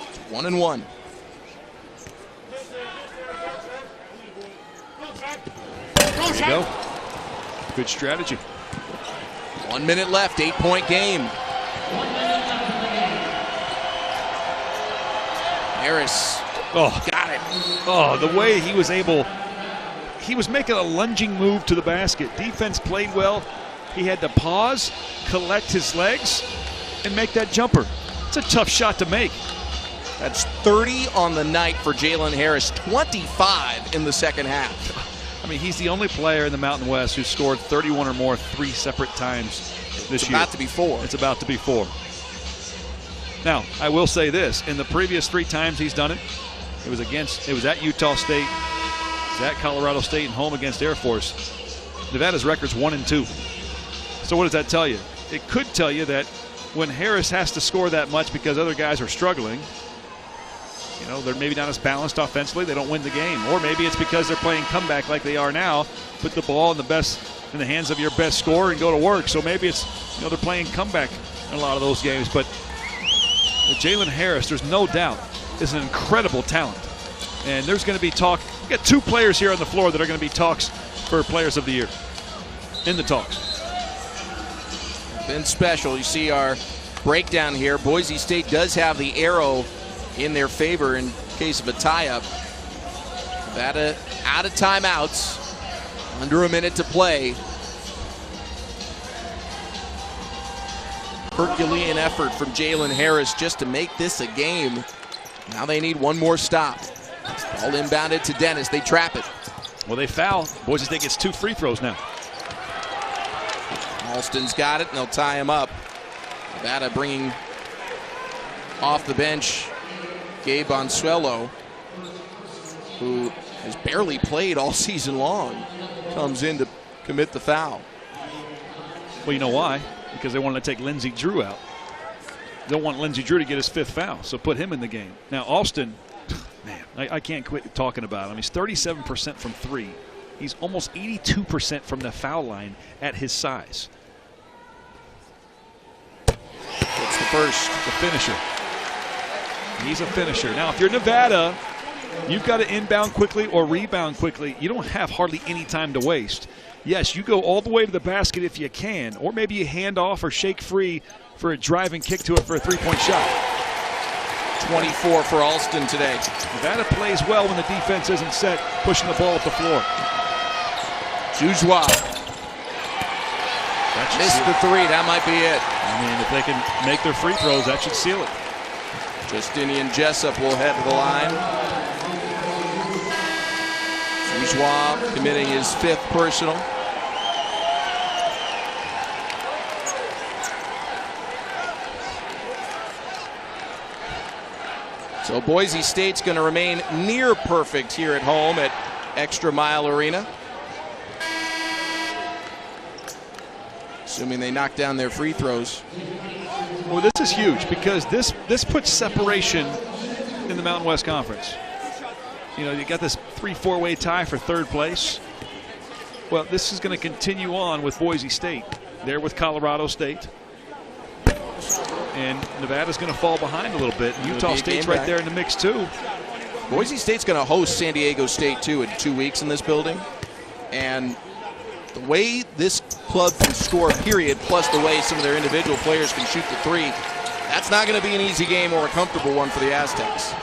It's 1-1. There you go. Good strategy. 1 minute left, 8-point game. Harris got it. Oh, the way he was able, he was making a lunging move to the basket. Defense played well. He had to pause, collect his legs, and make that jumper. It's a tough shot to make. That's 30 on the night for Jalen Harris, 25 in the second half. I mean, he's the only player in the Mountain West who scored 31 or more 3 separate times this year. It's about to be 4. It's about to be 4. Now, I will say this. In the previous 3 times he's done it, it was at Utah State, it was at Colorado State, and home against Air Force. Nevada's record's 1-2. So what does that tell you? It could tell you that when Harris has to score that much because other guys are struggling, you know, they're maybe not as balanced offensively, they don't win the game. Or maybe it's because they're playing comeback like they are now, put the ball in the hands of your best scorer and go to work. So maybe it's, you know, they're playing comeback in a lot of those games. But Jalen Harris, there's no doubt, is an incredible talent. And there's going to be talk. We've got 2 players here on the floor that are going to be talks for Players of the Year. In the talks. Been special. You see our breakdown here. Boise State does have the arrow in their favor in case of a tie-up. Nevada out of timeouts. Under a minute to play. Herculean effort from Jalen Harris just to make this a game. Now they need one more stop. Ball inbounded to Dennis. They trap it. Well, they foul. Boise State gets 2 free throws now. Alston's got it, and they'll tie him up. Nevada bringing off the bench Gabe Bonsuelo, who has barely played all season long, comes in to commit the foul. Well, you know why? Because they wanted to take Lindsey Drew out. They don't want Lindsey Drew to get his 5th foul, so put him in the game. Now, Alston, man, I can't quit talking about him. He's 37% from 3. He's almost 82% from the foul line at his size. It's the first. The finisher. He's a finisher. Now, if you're Nevada, you've got to inbound quickly or rebound quickly. You don't have hardly any time to waste. Yes, you go all the way to the basket if you can, or maybe you hand off or shake free for a driving kick to it for a 3-point shot. 24 for Alston today. Nevada plays well when the defense isn't set, pushing the ball up the floor. Joujua. Missed the 3. That might be it. I mean, if they can make their free throws, that should seal it. Justinian Jessup will head to the line. Joujua committing his 5th personal. So Boise State's going to remain near perfect here at home at ExtraMile Arena, assuming they knock down their free throws. Well, this is huge because this puts separation in the Mountain West Conference. You know, you got this 3-4-way tie for 3rd place. Well, this is going to continue on with Boise State. There with Colorado State. And Nevada's going to fall behind a little bit. Utah State's right there in the mix, too. Boise State's going to host San Diego State, too, in 2 weeks in this building. And the way this club can score, period, plus the way some of their individual players can shoot the 3, that's not going to be an easy game or a comfortable one for the Aztecs.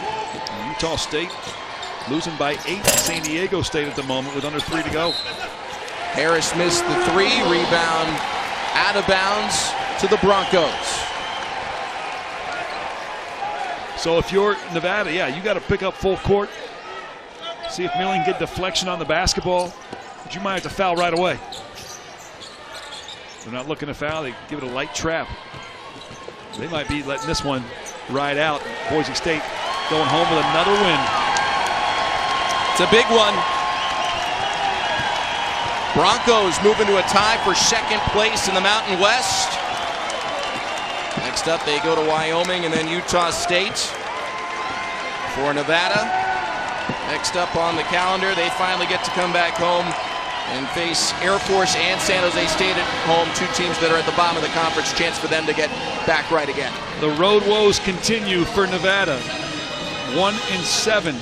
Utah State losing by 8 to San Diego State at the moment with under 3 to go. Harris missed the 3, rebound out of bounds to the Broncos. So if you're Nevada, yeah, you got to pick up full court. See if Milling can get deflection on the basketball. But you might have to foul right away. They're not looking to foul. They give it a light trap. They might be letting this one ride out. Boise State going home with another win. It's a big one. Broncos moving to a tie for 2nd place in the Mountain West. Next up, they go to Wyoming and then Utah State. For Nevada, next up on the calendar, they finally get to come back home and face Air Force and San Jose State at home, 2 teams that are at the bottom of the conference. Chance for them to get back right again. The road woes continue for Nevada. 1-7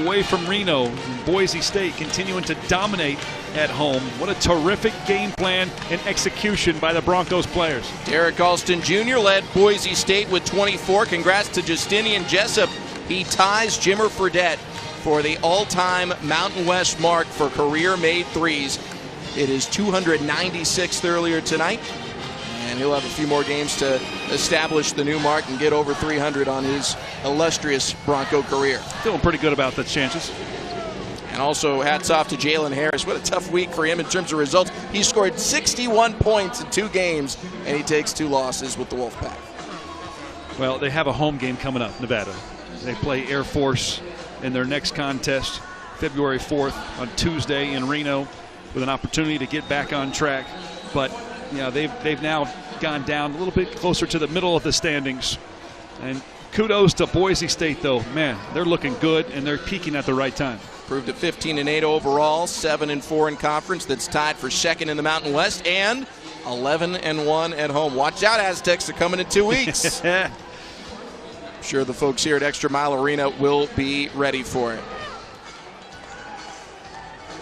away from Reno. And Boise State continuing to dominate at home. What a terrific game plan and execution by the Broncos players. Derrick Alston Jr. led Boise State with 24. Congrats to Justinian Jessup. He ties Jimmer Fredette for the all-time Mountain West mark for career-made 3s. It is 296th earlier tonight, and he'll have a few more games to establish the new mark and get over 300 on his illustrious Bronco career. Feeling pretty good about the chances. And also hats off to Jalen Harris. What a tough week for him in terms of results. He scored 61 points in 2 games, and he takes 2 losses with the Wolfpack. Well, they have a home game coming up, Nevada. They play Air Force in their next contest, February 4th on Tuesday in Reno, with an opportunity to get back on track. But you know, they've now gone down a little bit closer to the middle of the standings. And kudos to Boise State, though. Man, they're looking good, and they're peaking at the right time. Proved at 15-8 overall, 7-4 in conference. That's tied for 2nd in the Mountain West, and 11-1 at home. Watch out, Aztecs. They're coming in 2 weeks. I'm sure the folks here at ExtraMile Arena will be ready for it.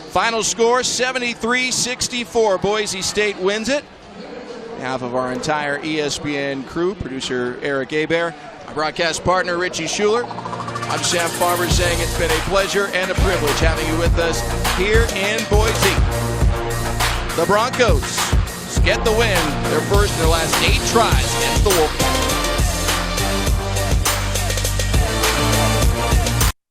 Final score, 73-64. Boise State wins it. On behalf of our entire ESPN crew, producer Eric Hebert, my broadcast partner Richie Schuler, I'm Sam Farber saying it's been a pleasure and a privilege having you with us here in Boise. The Broncos get the win, their first in their last 8 tries against the Wolfpack.